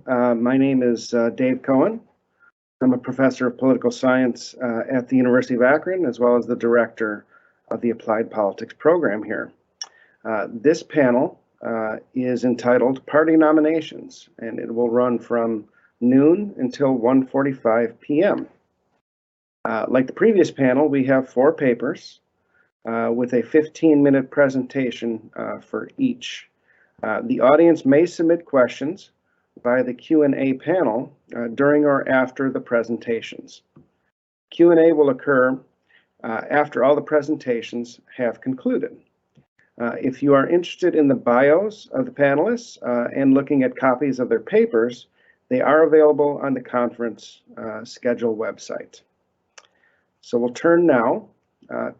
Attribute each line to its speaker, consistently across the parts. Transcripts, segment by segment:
Speaker 1: morning. My name is Dave Cohen. I'm a professor of political science at the University of Akron, as well as the director of the Applied Politics program here. This panel is entitled Party Nominations, and it will run from noon until 1:45 p.m. Like the previous panel, we have 4 papers with a 15-minute presentation for each. The audience may submit questions via the Q&A panel during or after the presentations. Q&A will occur after all the presentations have concluded. If you are interested in the bios of the panelists and looking at copies of their papers, they are available on the conference schedule website. So we'll turn now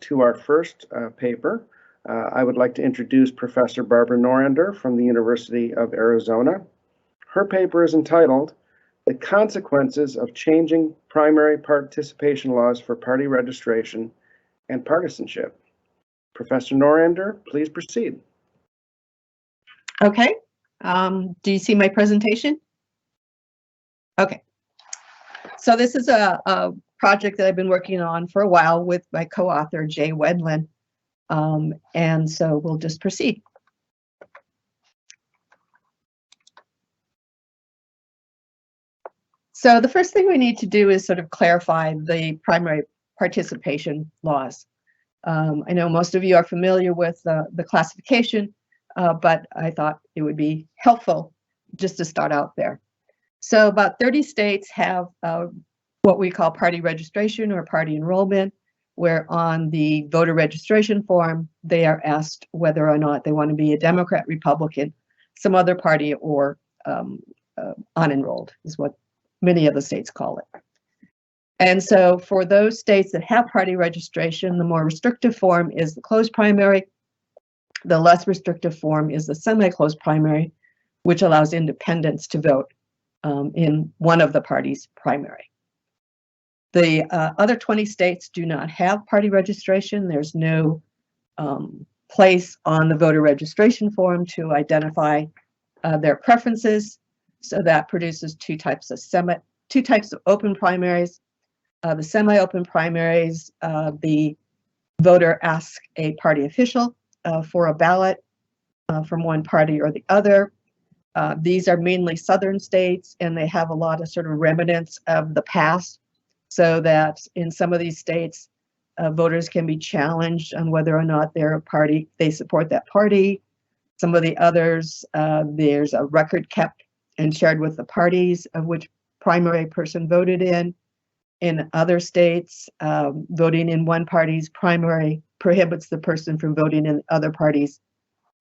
Speaker 1: to our first paper. I would like to introduce Professor Barbara Norender from the University of Arizona. Her paper is entitled The Consequences of Changing Primary Participation Laws for Party Registration and Partisanship. Professor Norender, please proceed.
Speaker 2: Okay. Do you see my presentation? Okay. So this is a project that I've been working on for a while with my co-author, Jay Wedlin. And so we'll just proceed. So the first thing we need to do is sort of clarify the primary participation laws. I know most of you are familiar with the classification, but I thought it would be helpful just to start out there. So about 30 states have what we call party registration or party enrollment, where on the voter registration form, they are asked whether or not they want to be a Democrat, Republican, some other party, or unenrolled is what many of the states call it. And so for those states that have party registration, the more restrictive form is the closed primary. The less restrictive form is the semi-closed primary, which allows independents to vote in one of the party's primary. The other 20 states do not have party registration. There's no place on the voter registration form to identify their preferences. So that produces two types of open primaries. The semi-open primaries, the voter asks a party official for a ballot from one party or the other. These are mainly southern states, and they have a lot of sort of remnants of the past, so that in some of these states, voters can be challenged on whether or not they support that party. Some of the others, there's a record kept and shared with the parties of which primary person voted in. In other states, voting in one party's primary prohibits the person from voting in the other party's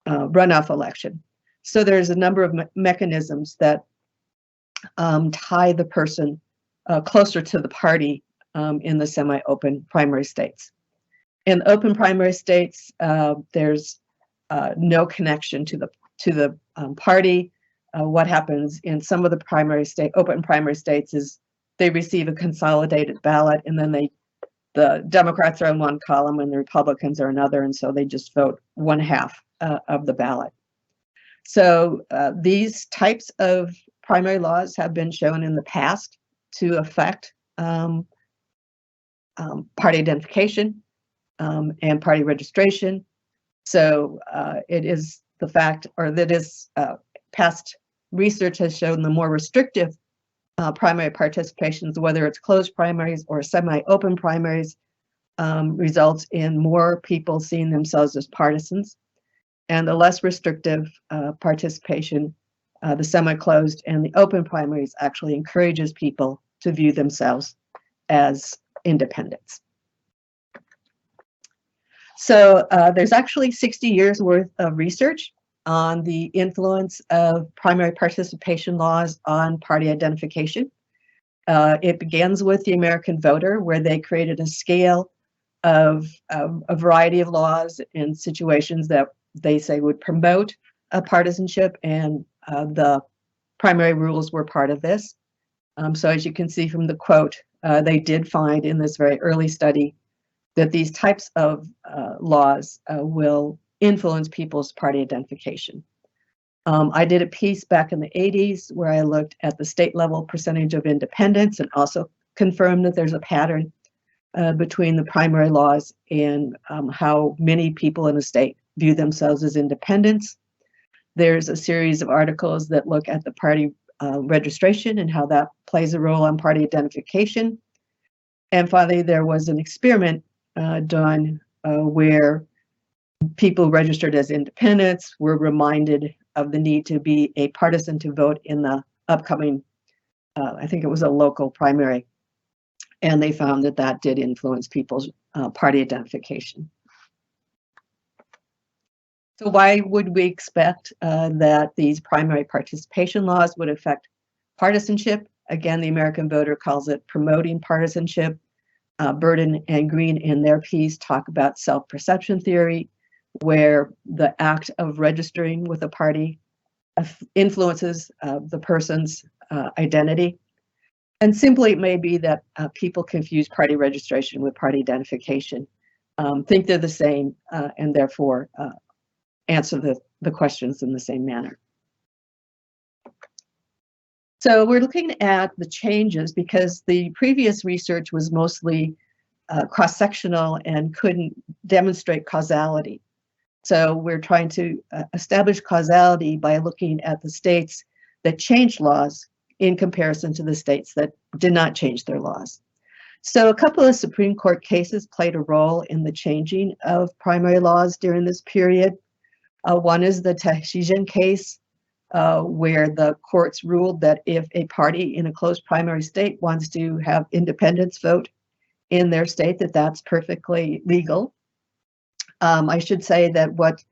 Speaker 2: runoff election. So there's a number of mechanisms that tie the person closer to the party in the semi-open primary states. In open primary states, there's no connection to the party. What happens in some of the open primary states is they receive a consolidated ballot, and then the Democrats are in one column and the Republicans are another, and so they just vote one half of the ballot. So these types of primary laws have been shown in the past to affect party identification and party registration. So it is the fact, or that is past research has shown the more restrictive primary participations, whether it's closed primaries or semi-open primaries, results in more people seeing themselves as partisans. And the less restrictive participation, the semi-closed and the open primaries, actually encourages people to view themselves as independents. So there's actually 60 years worth of research on the influence of primary participation laws on party identification. It begins with the American voter, where they created a scale of a variety of laws in situations that they say would promote partisanship, and the primary rules were part of this. So as you can see from the quote, they did find in this very early study that these types of laws will influence people's party identification. I did a piece back in the 80s where I looked at the state level percentage of independents and also confirmed that there's a pattern between the primary laws and how many people in a state view themselves as independents. There's a series of articles that look at the party registration and how that plays a role on party identification. And finally, there was an experiment done where people registered as independents were reminded of the need to be a partisan to vote in the upcoming, I think it was a local primary. And they found that that did influence people's party identification. So why would we expect that these primary participation laws would affect partisanship? Again, the American Voter calls it promoting partisanship. Burden and Green in their piece talk about self-perception theory, where the act of registering with a party influences the person's identity. And simply it may be that people confuse party registration with party identification, think they're the same, and therefore answer the questions in the same manner. So we're looking at the changes because the previous research was mostly cross-sectional and couldn't demonstrate causality. So we're trying to establish causality by looking at the states that changed laws in comparison to the states that did not change their laws. So a couple of Supreme Court cases played a role in the changing of primary laws during this period. One is the Partisan case, where the courts ruled that if a party in a closed primary state wants to have independents vote in their state, that that's perfectly legal. I should say that what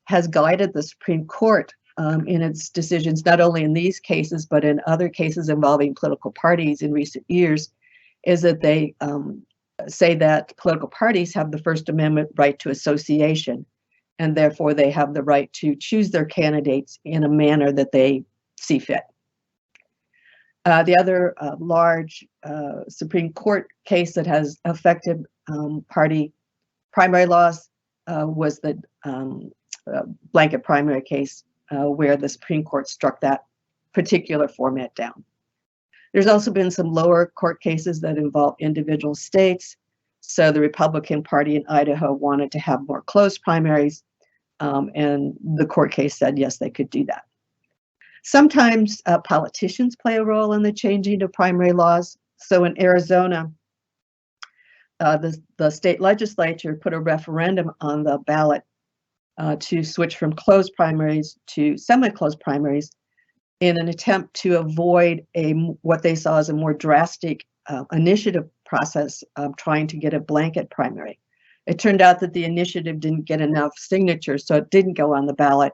Speaker 2: has guided the Supreme Court in its decisions, not only in these cases, but in other cases involving political parties in recent years, is that they say that political parties have the First Amendment right to association, and therefore they have the right to choose their candidates in a manner that they see fit. The other large Supreme Court case that has affected party primary laws was the blanket primary case where the Supreme Court struck that particular format down. There's also been some lower court cases that involve individual states. So the Republican Party in Idaho wanted to have more closed primaries, and the court case said, yes, they could do that. Sometimes politicians play a role in the changing of primary laws. So in Arizona, the state legislature put a referendum on the ballot to switch from closed primaries to semi-closed primaries in an attempt to avoid what they saw as a more drastic initiative process of trying to get a blanket primary. It turned out that the initiative didn't get enough signatures, so it didn't go on the ballot,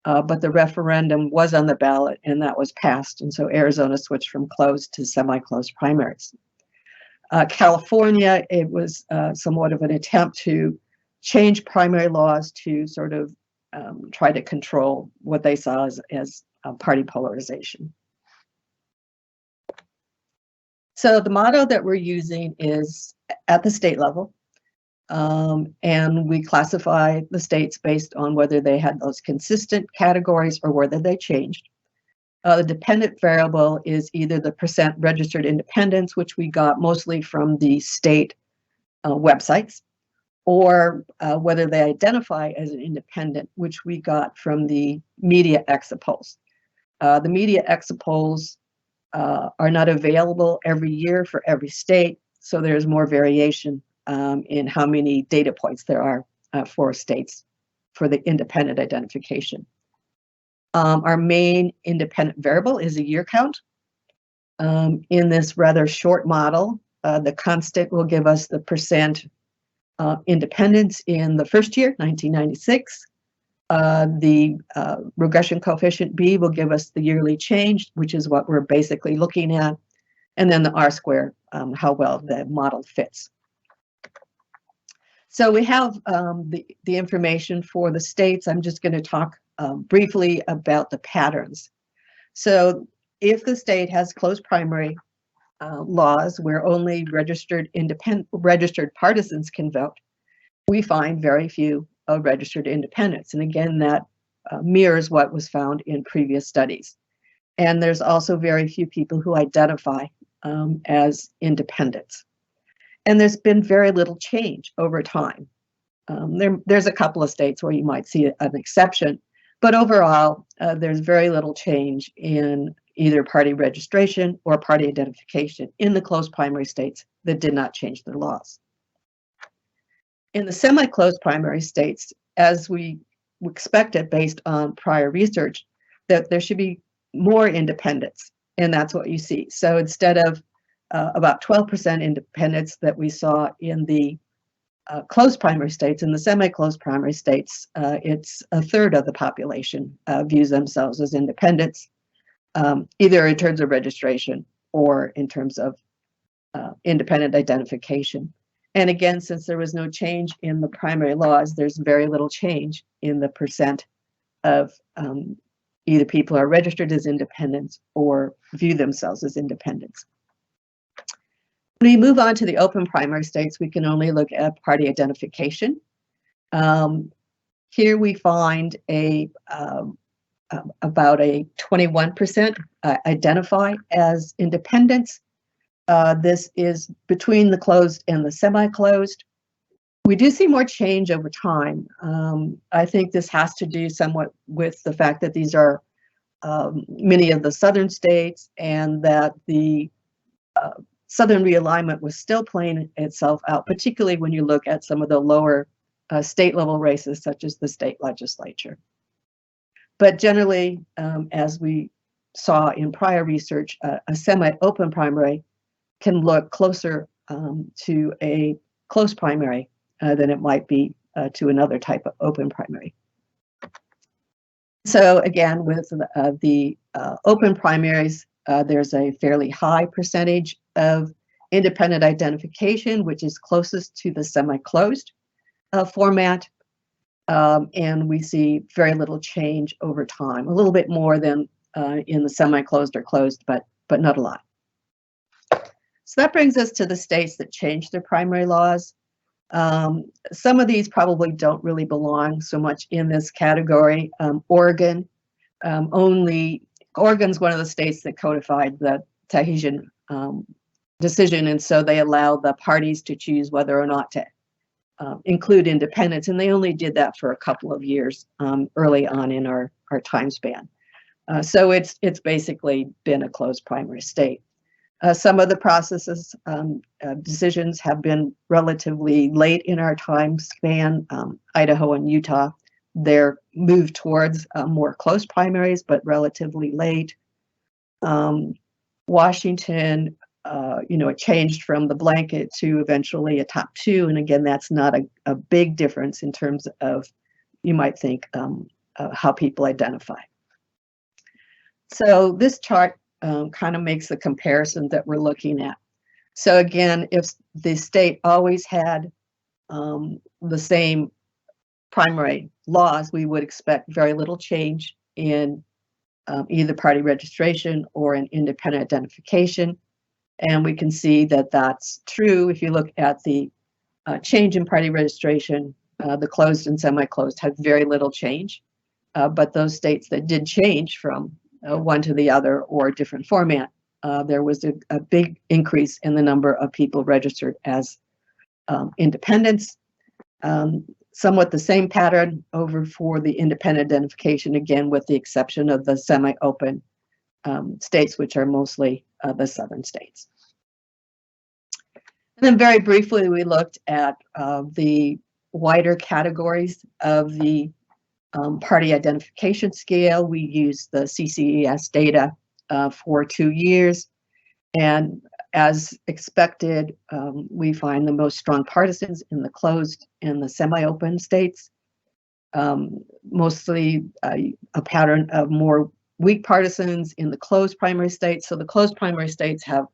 Speaker 2: but the referendum was on the ballot and that was passed. And so Arizona switched from closed to semi-closed primaries. California, it was somewhat of an attempt to change primary laws to sort of try to control what they saw as party polarization. So the motto that we're using is at the state level, and we classify the states based on whether they had those consistent categories or whether they changed. The dependent variable is either the percent registered independents, which we got mostly from the state websites, or whether they identify as an independent, which we got from the media exit polls. The media exit polls are not available every year for every state, so there's more variation in how many data points there are for states for the independent identification. Our main independent variable is a year count. In this rather short model, the constant will give us the percent independence in the first year, 1996. The regression coefficient B will give us the yearly change, which is what we're basically looking at. And then the R-square, how well the model fits. So we have the information for the states. I'm just going to talk briefly about the patterns. So if the state has closed primary laws where only registered partisans can vote, we find very few registered independents. And again, that mirrors what was found in previous studies. And there's also very few people who identify as independents. And there's been very little change over time. There's a couple of states where you might see an exception, but overall, there's very little change in either party registration or party identification in the closed primary states that did not change their laws. In the semi-closed primary states, as we expected based on prior research, that there should be more independents, and that's what you see. So instead of about 12% independents that we saw in the closed primary states, in the semi-closed primary states, it's a third of the population views themselves as independents, either in terms of registration or in terms of independent identification. And again, since there was no change in the primary laws, there's very little change in the percent of either people are registered as independents or view themselves as independents. When we move on to the open primary states, we can only look at party identification. Here we find about a 21% identify as independents. This is between the closed and the semi-closed. We do see more change over time. I think this has to do somewhat with the fact that these are many of the southern states, and that the Southern realignment was still playing itself out, particularly when you look at some of the lower state level races, such as the state legislature. But generally, as we saw in prior research, a semi-open primary can look closer to a closed primary than it might be to another type of open primary. So again, with the open primaries, there's a fairly high percentage of independent identification, which is closest to the semi-closed format. And we see very little change over time, a little bit more than in the semi-closed or closed, but not a lot. So that brings us to the states that changed their primary laws. Some of these probably don't really belong so much in this category. Oregon, Oregon's one of the states that codified the Tahitian decision, and so they allowed the parties to choose whether or not to include independents, and they only did that for a couple of years early on in our time span. So it's basically been a closed primary state. Some of the processes, decisions have been relatively late in our time span. Idaho and Utah, they're moved towards more closed primaries, but relatively late. Washington, it changed from the blanket to eventually a top two. And again, that's not a big difference in terms of, you might think, how people identify. So this chart kind of makes the comparison that we're looking at. So again, if the state always had the same primary laws, we would expect very little change in either party registration or in independent identification. And we can see that that's true. If you look at the change in party registration, the closed and semi-closed had very little change. But those states that did change from one to the other or a different format, there was a big increase in the number of people registered as independents. Somewhat the same pattern over for the independent identification, again, with the exception of the semi-open states, which are mostly the southern states. And then very briefly, we looked at the wider categories of the party identification scale. We used the CCES data for 2 years. And as expected, we find the most strong partisans in the closed and the semi-open states. Mostly a pattern of more weak partisans in the closed primary states. So the closed primary states have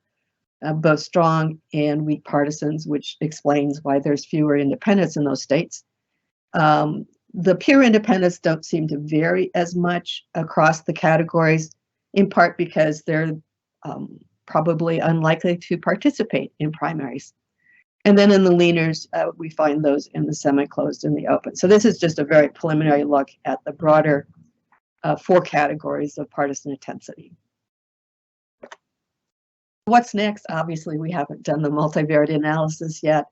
Speaker 2: both strong and weak partisans, which explains why there's fewer independents in those states. The pure independents don't seem to vary as much across the categories, in part because they're probably unlikely to participate in primaries. And then in the leaners, we find those in the semi-closed and the open. So this is just a very preliminary look at the broader 4 categories of partisan intensity. What's next? Obviously, we haven't done the multivariate analysis yet,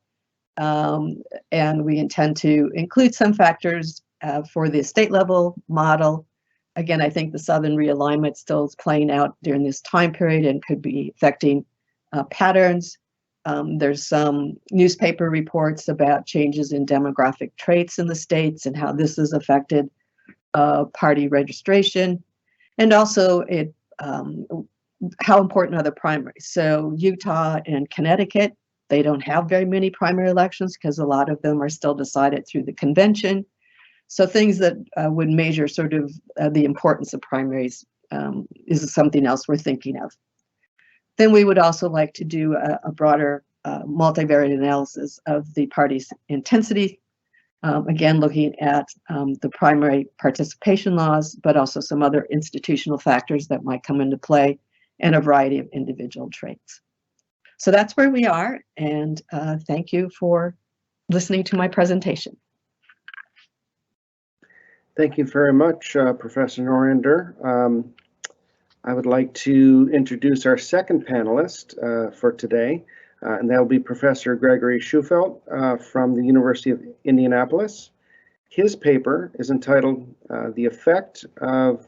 Speaker 2: and we intend to include some factors for the state level model. Again, I think the Southern realignment still is playing out during this time period and could be affecting patterns. There's some newspaper reports about changes in demographic traits in the states and how this has affected party registration, and also how important are the primaries. So Utah and Connecticut, they don't have very many primary elections because a lot of them are still decided through the convention. So things that would measure sort of the importance of primaries is something else we're thinking of. Then we would also like to do a broader multivariate analysis of the party's intensity, again, looking at the primary participation laws, but also some other institutional factors that might come into play and a variety of individual traits. So that's where we are, and thank you for listening to my presentation.
Speaker 1: Thank you very much, Professor Norender. I would like to introduce our second panelist for today, and that will be Professor Gregory Schufelt from the University of Indianapolis. His paper is entitled The Effect of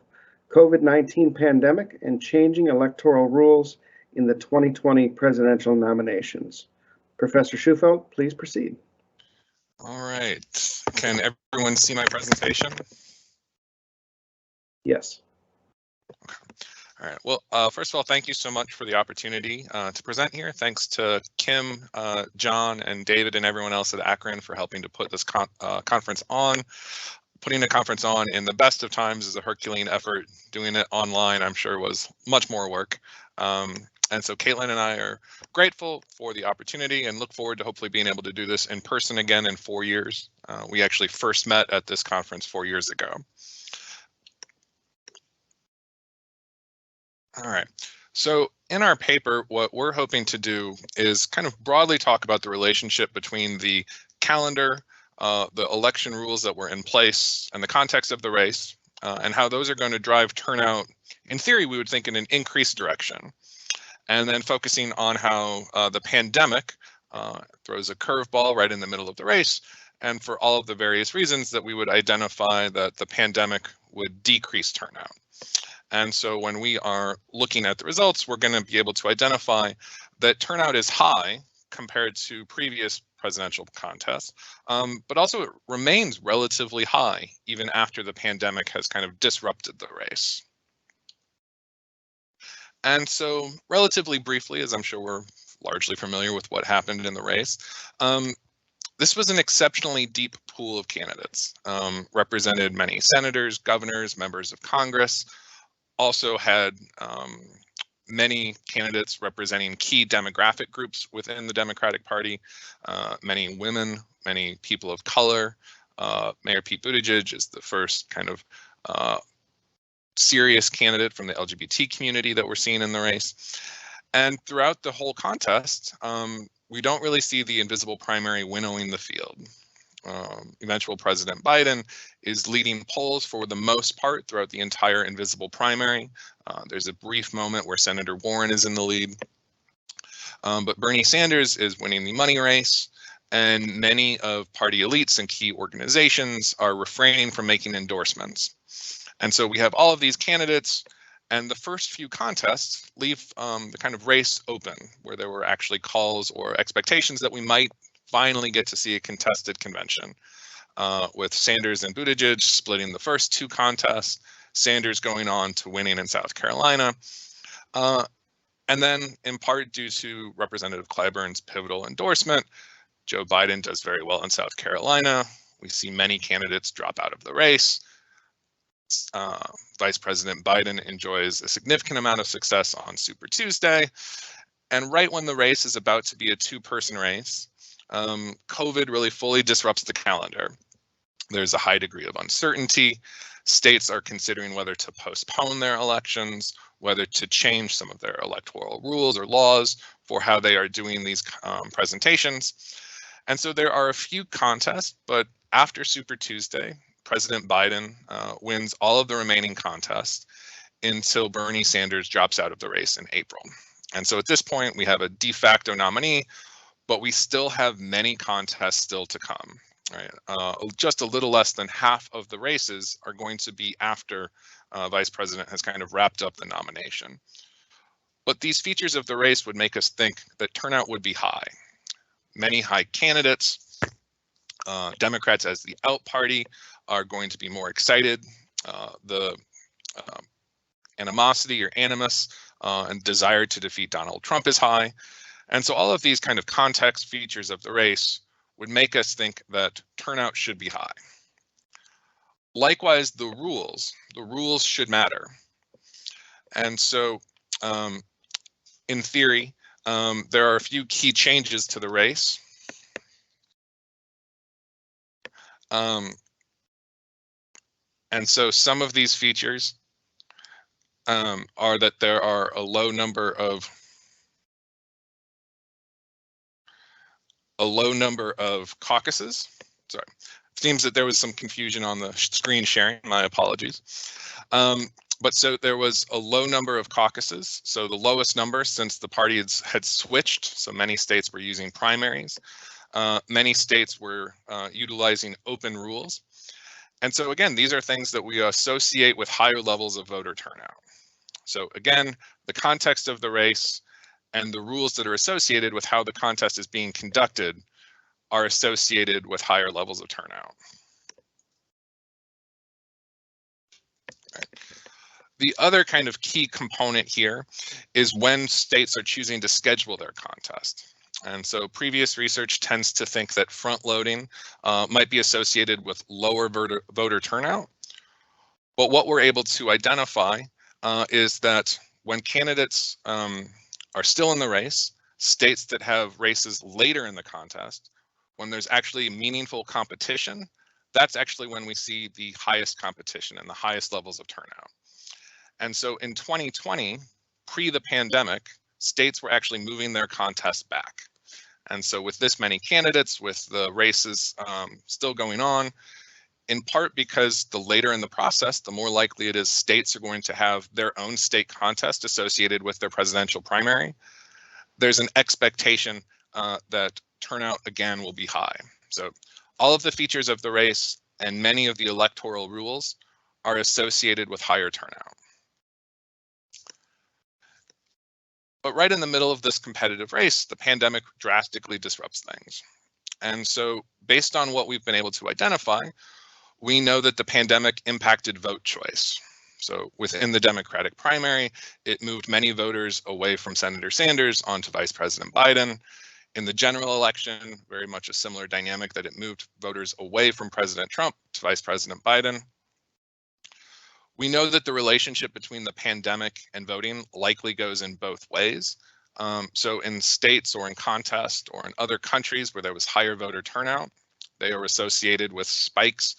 Speaker 1: COVID-19 Pandemic and Changing Electoral Rules in the 2020 Presidential Nominations. Professor Schufelt, please proceed.
Speaker 3: All right. Can everyone see my presentation?
Speaker 1: Yes.
Speaker 3: Okay. All right. Well, first of all, thank you so much for the opportunity to present here. Thanks to Kim, John, and David, and everyone else at Akron for helping to put this conference on. Putting a conference on in the best of times is a Herculean effort. Doing it online, I'm sure, was much more work. And so Caitlin and I are grateful for the opportunity and look forward to hopefully being able to do this in person again in 4 years. We actually first met at this conference 4 years ago. All right. So in our paper, what we're hoping to do is kind of broadly talk about the relationship between the calendar, the election rules that were in place, and the context of the race, and how those are going to drive turnout, in theory, we would think, in an increased direction. And then focusing on how the pandemic throws a curveball right in the middle of the race, and for all of the various reasons that we would identify that the pandemic would decrease turnout. And so when we are looking at the results, we're going to be able to identify that turnout is high compared to previous presidential contests, but also it remains relatively high even after the pandemic has kind of disrupted the race. And so relatively briefly, as I'm sure we're largely familiar with what happened in the race, this was an exceptionally deep pool of candidates, represented many senators, governors, members of Congress, also had many candidates representing key demographic groups within the Democratic Party, many women, many people of color. Mayor Pete Buttigieg is the first kind of serious candidate from the LGBT community that we're seeing in the race. And throughout the whole contest, we don't really see the invisible primary winnowing the field. Eventual President Biden is leading polls for the most part throughout the entire invisible primary. There's a brief moment where Senator Warren is in the lead. But Bernie Sanders is winning the money race, and many of party elites and key organizations are refraining from making endorsements. And so we have all of these candidates, and the first few contests leave the kind of race open, where there were actually calls or expectations that we might finally get to see a contested convention, with Sanders and Buttigieg splitting the first 2 contests, Sanders going on to winning in South Carolina. And then in part due to Representative Clyburn's pivotal endorsement, Joe Biden does very well in South Carolina. We see many candidates drop out of the race. Vice President Biden enjoys a significant amount of success on Super Tuesday. And right when the race is about to be a 2-person race, COVID really fully disrupts the calendar. There's a high degree of uncertainty. States are considering whether to postpone their elections, whether to change some of their electoral rules or laws for how they are doing these presentations. And so there are a few contests, but after Super Tuesday, President Biden wins all of the remaining contests until Bernie Sanders drops out of the race in April. And so at this point, we have a de facto nominee, but we still have many contests still to come. Right? Just a little less than half of the races are going to be after Vice President has kind of wrapped up the nomination. But these features of the race would make us think that turnout would be high. Many high candidates, Democrats as the out party are going to be more excited. The animosity or animus and desire to defeat Donald Trump is high. And so all of these kind of context features of the race would make us think that turnout should be high. Likewise, the rules should matter. And so in theory, there are a few key changes to the race. And so some of these features are that there are a low number of caucuses. Sorry, it seems that there was some confusion on the screen sharing. My apologies. But so there was a low number of caucuses. So the lowest number since the party had switched. So many states were using primaries. Many states were utilizing open rules. And so again, these are things that we associate with higher levels of voter turnout. So again, the context of the race and the rules that are associated with how the contest is being conducted are associated with higher levels of turnout. Right. The other kind of key component here is when states are choosing to schedule their contest. And so previous research tends to think that front loading might be associated with lower voter turnout. But what we're able to identify is that when candidates are still in the race, states that have races later in the contest, when there's actually meaningful competition, that's actually when we see the highest competition and the highest levels of turnout. And so in 2020, pre the pandemic, states were actually moving their contests back. And so with this many candidates, with the races still going on, in part because the later in the process, the more likely it is states are going to have their own state contest associated with their presidential primary, there's an expectation that turnout again will be high. So all of the features of the race and many of the electoral rules are associated with higher turnout. But right in the middle of this competitive race, the pandemic drastically disrupts things. And so based on what we've been able to identify, we know that the pandemic impacted vote choice. So within the Democratic primary, it moved many voters away from Senator Sanders onto Vice President Biden. In the general election, very much a similar dynamic that it moved voters away from President Trump to Vice President Biden. We know that the relationship between the pandemic and voting likely goes in both ways. So in states or in contests or in other countries where there was higher voter turnout, they are associated with spikes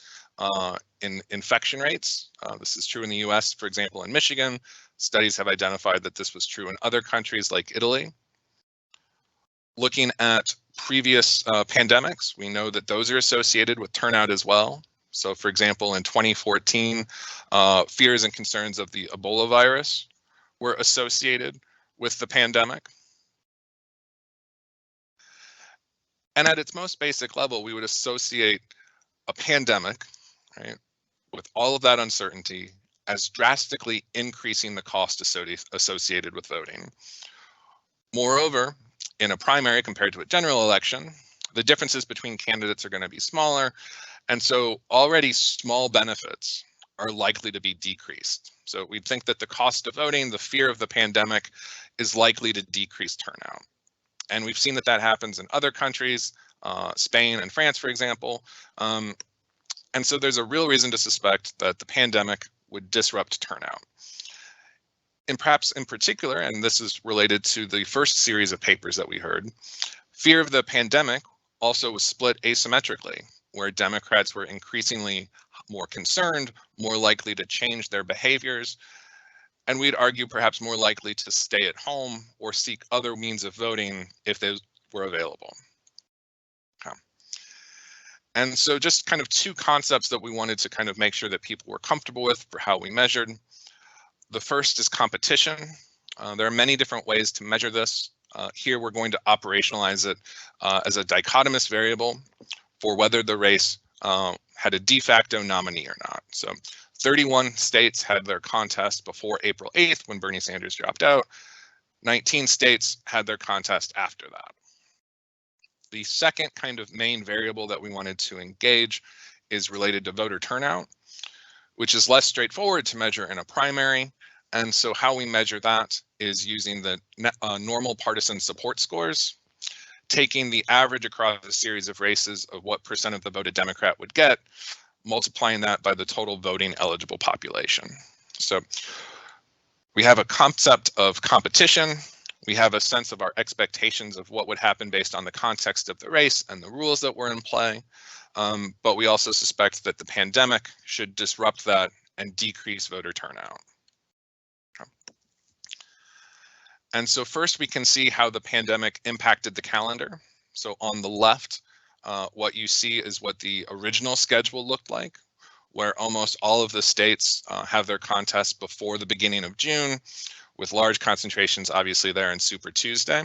Speaker 3: in infection rates. This is true in the US, for example, in Michigan. Studies have identified that this was true in other countries like Italy. Looking at previous pandemics, we know that those are associated with turnout as well. So for example, in 2014, fears and concerns of the Ebola virus were associated with the pandemic. And at its most basic level, we would associate a pandemic, right, with all of that uncertainty as drastically increasing the cost associated with voting. Moreover, in a primary compared to a general election, the differences between candidates are going to be smaller. And so already small benefits are likely to be decreased. So we think that the cost of voting, the fear of the pandemic, is likely to decrease turnout. And we've seen that that happens in other countries, Spain and France, for example. And so there's a real reason to suspect that the pandemic would disrupt turnout. And perhaps in particular, and this is related to the first series of papers that we heard, fear of the pandemic also was split asymmetrically, where Democrats were increasingly more concerned, more likely to change their behaviors, and we'd argue perhaps more likely to stay at home or seek other means of voting if those were available. Okay. And so just kind of two concepts that we wanted to kind of make sure that people were comfortable with for how we measured. The first is competition. There are many different ways to measure this. Here we're going to operationalize it as a dichotomous variable for whether the race had a de facto nominee or not. So 31 states had their contest before April 8th when Bernie Sanders dropped out. 19 states had their contest after that. The second kind of main variable that we wanted to engage is related to voter turnout, which is less straightforward to measure in a primary. And so how we measure that is using the normal partisan support scores, taking the average across a series of races of what percent of the voted Democrat would get, multiplying that by the total voting eligible population. So we have a concept of competition. We have a sense of our expectations of what would happen based on the context of the race and the rules that were in play. But we also suspect that the pandemic should disrupt that and decrease voter turnout. And so first we can see how the pandemic impacted the calendar. So on the left, what you see is what the original schedule looked like, where almost all of the states have their contests before the beginning of June, with large concentrations obviously there in Super Tuesday.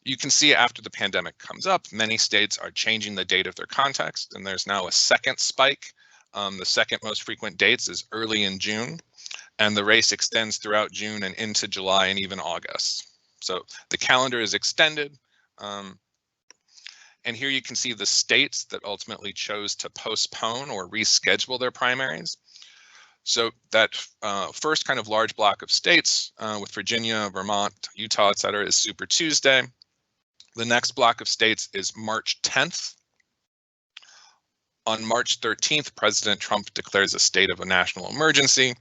Speaker 3: You can see after the pandemic comes up, many states are changing the date of their context, and there's now a second spike. The second most frequent dates is early in June, and the race extends throughout June and into July and even August. So the calendar is extended. And here you can see the states that ultimately chose to postpone or reschedule their primaries. So that first kind of large block of states with Virginia, Vermont, Utah, et cetera, is Super Tuesday. The next block of states is March 10th. On March 13th, President Trump declares a state of a national emergency.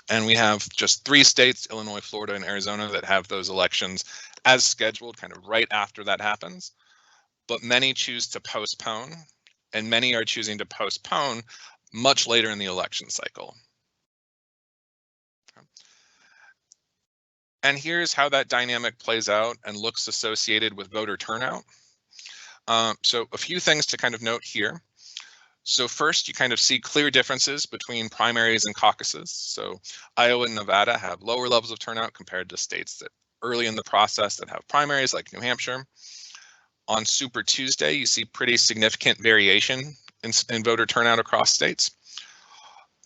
Speaker 3: And we have just 3 states, Illinois, Florida, and Arizona, that have those elections as scheduled kind of right after that happens. But many choose to postpone, and many are choosing to postpone much later in the election cycle. And here's how that dynamic plays out and looks associated with voter turnout. So a few things to kind of note here. So first, you kind of see clear differences between primaries and caucuses. So Iowa and Nevada have lower levels of turnout compared to states that early in the process that have primaries like New Hampshire. On Super Tuesday, you see pretty significant variation in voter turnout across states.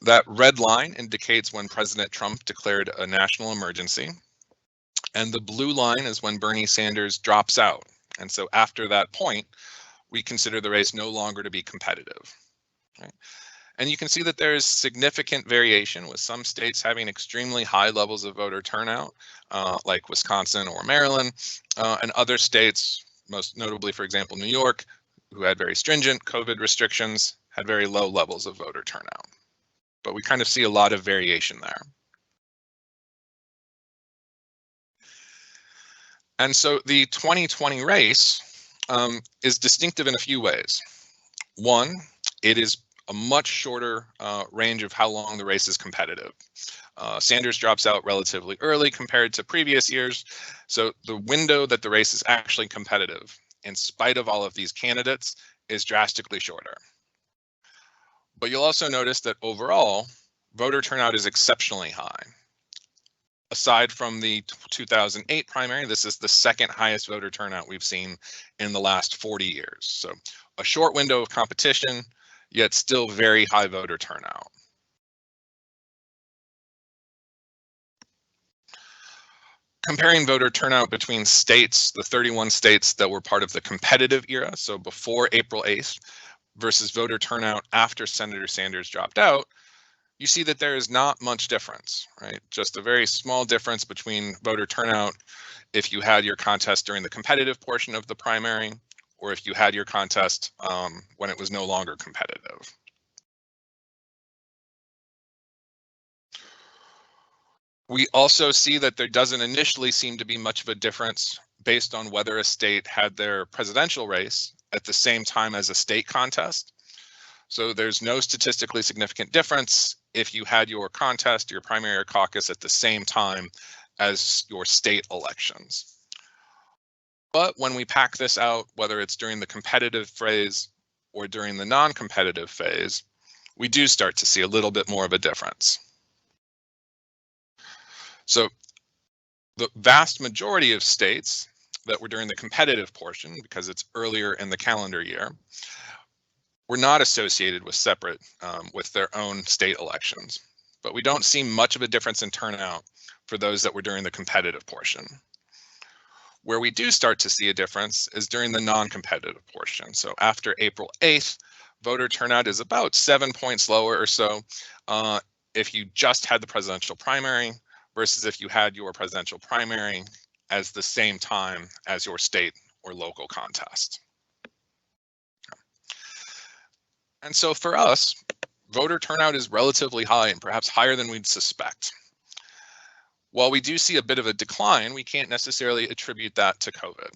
Speaker 3: That red line indicates when President Trump declared a national emergency. And the blue line is when Bernie Sanders drops out. And so after that point, we consider the race no longer to be competitive. Right? And you can see that there is significant variation, with some states having extremely high levels of voter turnout, like Wisconsin or Maryland, and other states, most notably, for example, New York, who had very stringent COVID restrictions, had very low levels of voter turnout. But we kind of see a lot of variation there. And so the 2020 race is distinctive in a few ways. One, it is a much shorter range of how long the race is competitive. Sanders drops out relatively early compared to previous years. So the window that the race is actually competitive, in spite of all of these candidates, is drastically shorter. But you'll also notice that overall, voter turnout is exceptionally high. Aside from the 2008 primary, this is the second highest voter turnout we've seen in the last 40 years. So a short window of competition, yet still very high voter turnout. Comparing voter turnout between states, the 31 states that were part of the competitive era, so before April 8th, versus voter turnout after Senator Sanders dropped out, you see that there is not much difference, right? Just a very small difference between voter turnout if you had your contest during the competitive portion of the primary, or if you had your contest when it was no longer competitive. We also see that there doesn't initially seem to be much of a difference based on whether a state had their presidential race at the same time as a state contest. So there's no statistically significant difference if you had your contest, your primary or caucus at the same time as your state elections. But when we pack this out, whether it's during the competitive phase or during the non-competitive phase, we do start to see a little bit more of a difference. So the vast majority of states that were during the competitive portion, because it's earlier in the calendar year, were not associated with with their own state elections. But we don't see much of a difference in turnout for those that were during the competitive portion. Where we do start to see a difference is during the non-competitive portion. So after April 8th, voter turnout is about 7 points lower or so if you just had the presidential primary versus if you had your presidential primary as the same time as your state or local contest. And so for us, voter turnout is relatively high and perhaps higher than we'd suspect. While we do see a bit of a decline, we can't necessarily attribute that to COVID.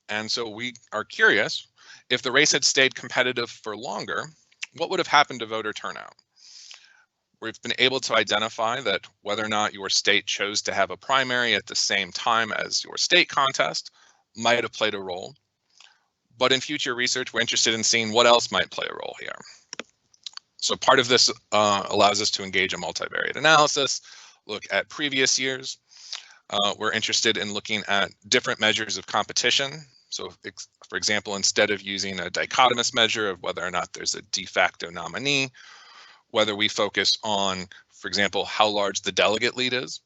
Speaker 3: And so we are curious, if the race had stayed competitive for longer, what would have happened to voter turnout? We've been able to identify that whether or not your state chose to have a primary at the same time as your state contest might have played a role. But in future research, we're interested in seeing what else might play a role here. So part of this allows us to engage a multivariate analysis, look at previous years. We're interested in looking at different measures of competition. So for example, instead of using a dichotomous measure of whether or not there's a de facto nominee, whether we focus on, for example, how large the delegate lead is,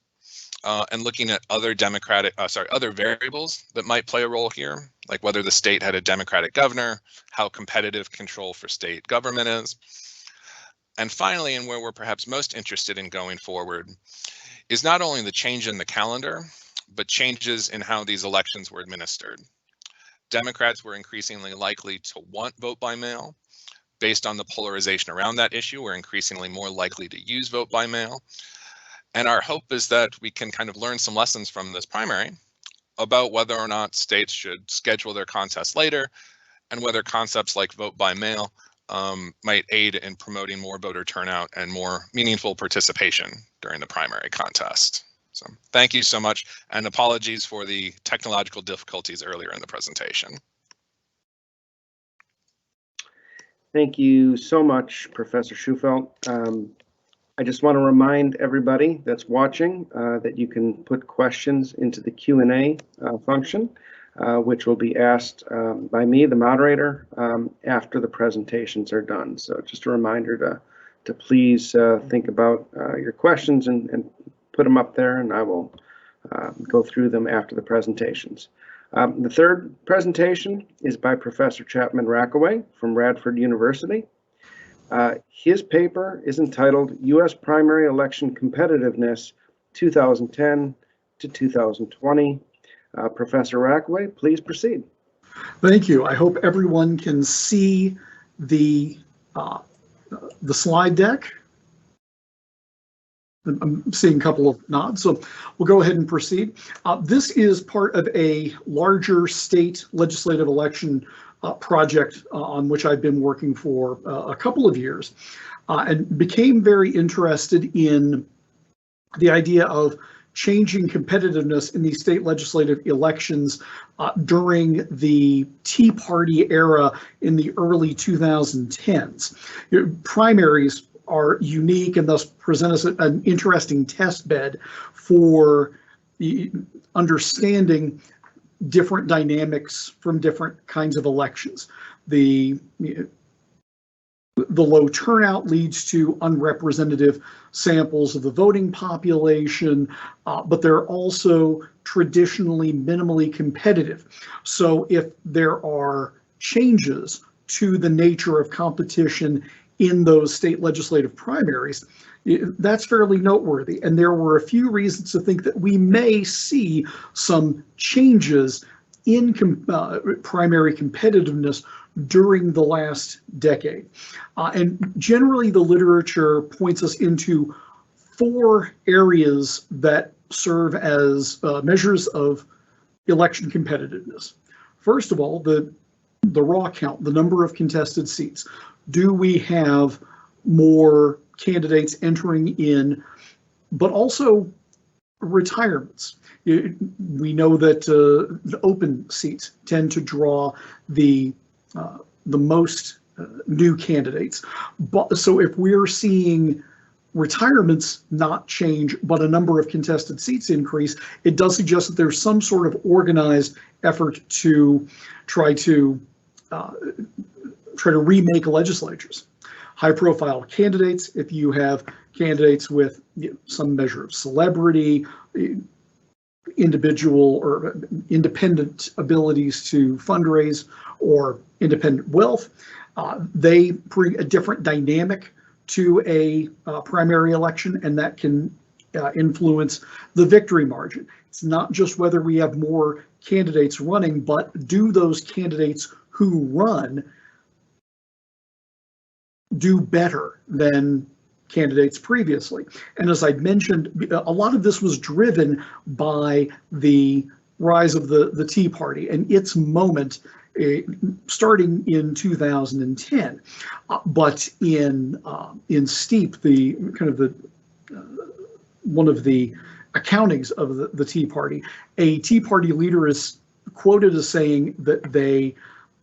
Speaker 3: and looking at other other variables that might play a role here, like whether the state had a Democratic governor, how competitive control for state government is. And finally, and where we're perhaps most interested in going forward, is not only the change in the calendar, but changes in how these elections were administered. Democrats were increasingly likely to want vote by mail. Based on the polarization around that issue, we're increasingly more likely to use vote by mail. And our hope is that we can kind of learn some lessons from this primary about whether or not states should schedule their contests later, and whether concepts like vote by mail might aid in promoting more voter turnout and more meaningful participation during the primary contest. So thank you so much, and apologies for the technological difficulties earlier in the presentation.
Speaker 1: Thank you so much, Professor Schufelt. I just want to remind everybody that's watching that you can put questions into the Q&A function, which will be asked by me, the moderator, after the presentations are done. So just a reminder to please think about your questions and put them up there, and I will go through them after the presentations. The third presentation is by Professor Chapman Rackaway from Radford University. His paper is entitled U.S. Primary Election Competitiveness 2010 to 2020. Professor Rackaway, please proceed.
Speaker 4: Thank you. I hope everyone can see the slide deck. I'm seeing a couple of nods, so we'll go ahead and proceed. This is part of a larger state legislative election project on which I've been working for a couple of years, and became very interested in the idea of changing competitiveness in these state legislative elections during the Tea Party era in the early 2010s. Primaries are unique and thus present us an interesting test bed for understanding different dynamics from different kinds of elections. The low turnout leads to unrepresentative samples of the voting population, but they're also traditionally minimally competitive. So if there are changes to the nature of competition in those state legislative primaries, that's fairly noteworthy. And there were a few reasons to think that we may see some changes in primary competitiveness during the last decade. And generally the literature points us into 4 areas that serve as measures of election competitiveness. First of all, the raw count, the number of contested seats. Do we have more candidates entering in, but also retirements. We know that the open seats tend to draw the most new candidates. But so if we're seeing retirements not change, but a number of contested seats increase, it does suggest that there's some sort of organized effort to try to remake legislatures. High-profile candidates, if you have candidates with some measure of celebrity, individual or independent abilities to fundraise, or independent wealth, they bring a different dynamic to a primary election, and that can influence the victory margin. It's not just whether we have more candidates running, but do those candidates who run do better than candidates previously. And as I mentioned, a lot of this was driven by the rise of the Tea Party and its moment starting in 2010. But in Steep, the kind of the one of the accountings of the Tea Party, a Tea Party leader is quoted as saying that they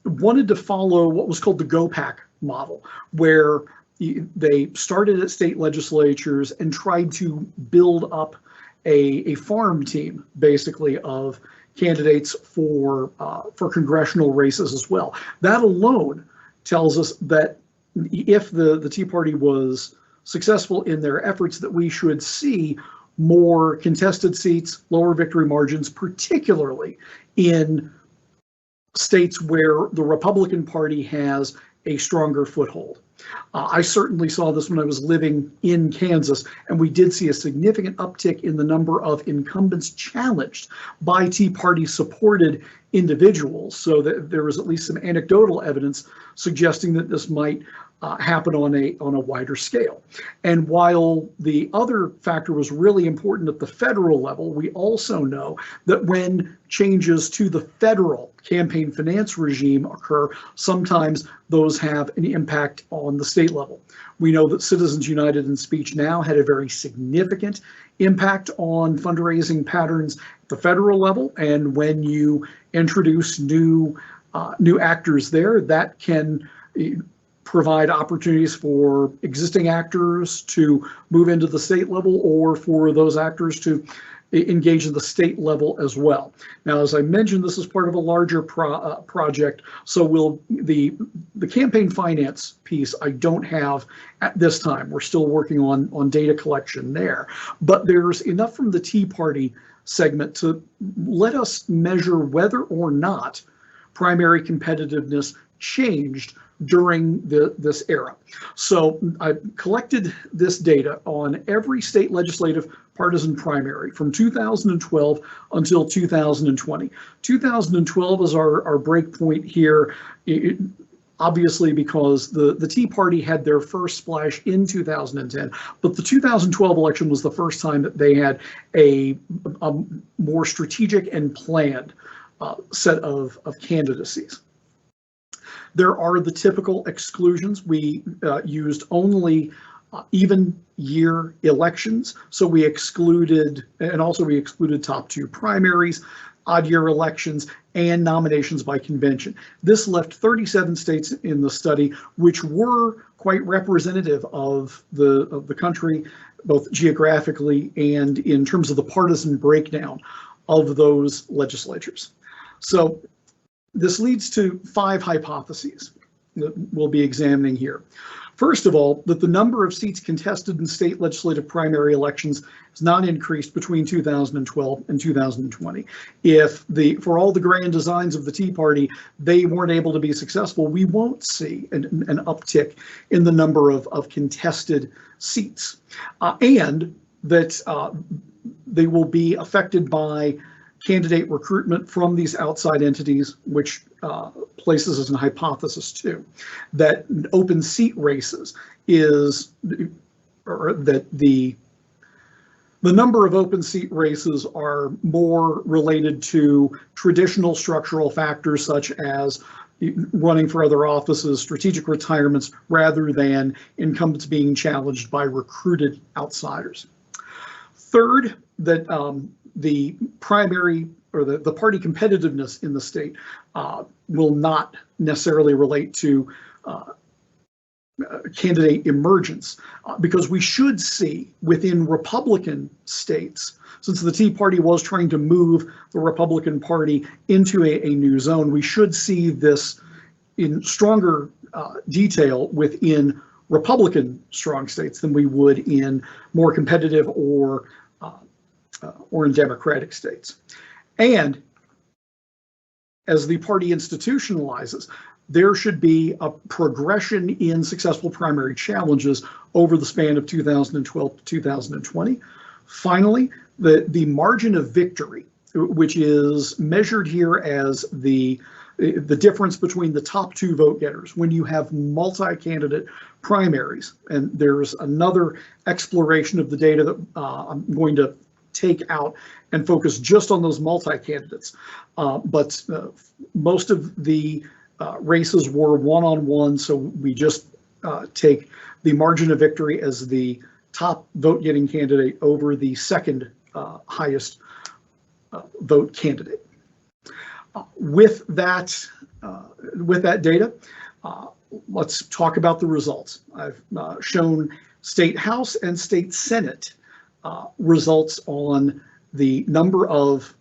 Speaker 4: wanted to follow what was called the GOPAC model, where they started at state legislatures and tried to build up a farm team, basically, of candidates for congressional races as well. That alone tells us that if the Tea Party was successful in their efforts, that we should see more contested seats, lower victory margins, particularly in states where the Republican Party has a stronger foothold. I certainly saw this when I was living in Kansas, and we did see a significant uptick in the number of incumbents challenged by Tea Party supported individuals, so that there was at least some anecdotal evidence suggesting that this might happen on a wider scale. And while the other factor was really important at the federal level, we also know that when changes to the federal campaign finance regime occur, sometimes those have an impact on the state level. We know that Citizens United in Speech Now had a very significant impact on fundraising patterns at the federal level, and when you introduce new actors there, that can provide opportunities for existing actors to move into the state level, or for those actors to engage in the state level as well. Now, as I mentioned, this is part of a larger project, so the campaign finance piece I don't have at this time. We're still working on data collection there, but there's enough from the Tea Party segment to let us measure whether or not primary competitiveness changed during this era. So I collected this data on every state legislative partisan primary from 2012 until 2020. 2012 is our break point here, obviously because the Tea Party had their first splash in 2010, but the 2012 election was the first time that they had a more strategic and planned set of candidacies. There are the typical exclusions. We used only even year elections. So we excluded, and also we excluded top two primaries, odd year elections, and nominations by convention. This left 37 states in the study, which were quite representative of the country, both geographically and in terms of the partisan breakdown of those legislatures. So this leads to 5 hypotheses that we'll be examining here. First of all, that the number of seats contested in state legislative primary elections has not increased between 2012 and 2020. If for all the grand designs of the Tea Party, they weren't able to be successful, we won't see an uptick in the number of contested seats. And that they will be affected by candidate recruitment from these outside entities, which places as a hypothesis too, that open seat races or that the number of open seat races are more related to traditional structural factors such as running for other offices, strategic retirements, rather than incumbents being challenged by recruited outsiders. Third, the primary or the party competitiveness in the state will not necessarily relate to candidate emergence, because we should see within Republican states, since the Tea Party was trying to move the Republican Party into a new zone, we should see this in stronger detail within Republican strong states than we would in more competitive or in Democratic states. And as the party institutionalizes, there should be a progression in successful primary challenges over the span of 2012 to 2020. Finally, the margin of victory, which is measured here as the difference between the top two vote getters when you have multi-candidate primaries. And there's another exploration of the data that I'm going to take out and focus just on those multi-candidates. But most of the races were one-on-one, so we just take the margin of victory as the top vote-getting candidate over the second highest vote candidate. With that data, let's talk about the results. I've shown state House and state Senate results on the number of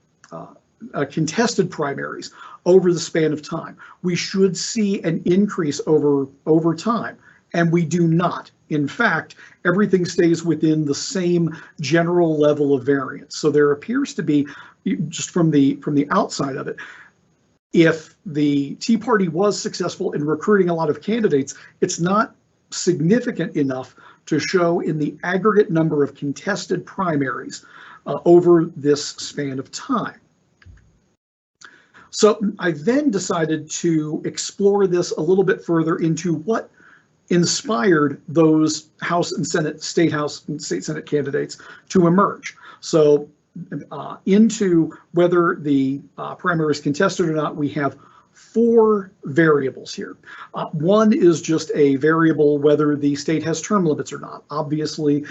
Speaker 4: contested primaries over the span of time. We should see an increase over time, and we do not. In fact, everything stays within the same general level of variance. So there appears to be, just from the outside of it, if the Tea Party was successful in recruiting a lot of candidates, it's not significant enough to show in the aggregate number of contested primaries over this span of time. So I then decided to explore this a little bit further into what inspired those House and Senate, State House and State Senate candidates to emerge. So into whether the primary is contested or not, we have 4 variables here. One is just a variable whether the state has term limits or not. Obviously,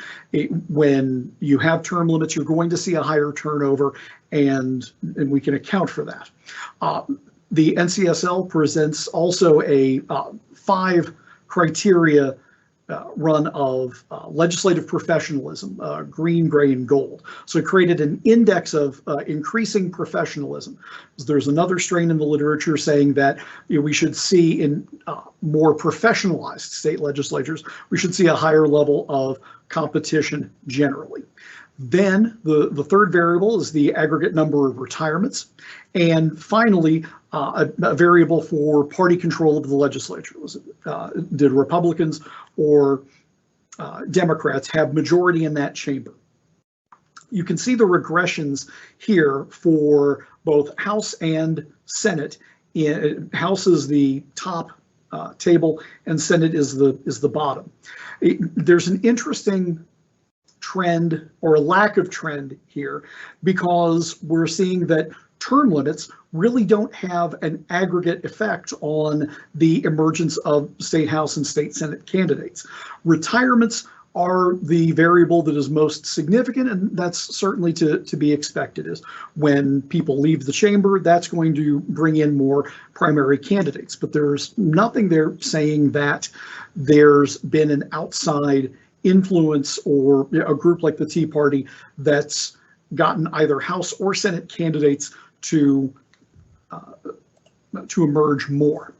Speaker 4: when you have term limits, you're going to see a higher turnover, and we can account for that. The NCSL presents also a 5 criteria run of legislative professionalism, green, gray, and gold. So it created an index of increasing professionalism. There's another strain in the literature saying that we should see in more professionalized state legislatures, we should see a higher level of competition generally. Then the third variable is the aggregate number of retirements. And finally, a variable for party control of the legislature. Did Republicans or Democrats have majority in that chamber? You can see the regressions here for both House and Senate. House is the top table and Senate is the bottom. There's an interesting trend or a lack of trend here because we're seeing that term limits really don't have an aggregate effect on the emergence of state House and state Senate candidates. Retirements are the variable that is most significant, and that's certainly to be expected. Is when people leave the chamber, that's going to bring in more primary candidates. But there's nothing there saying that there's been an outside influence or a group like the Tea Party that's gotten either House or Senate candidates to emerge more.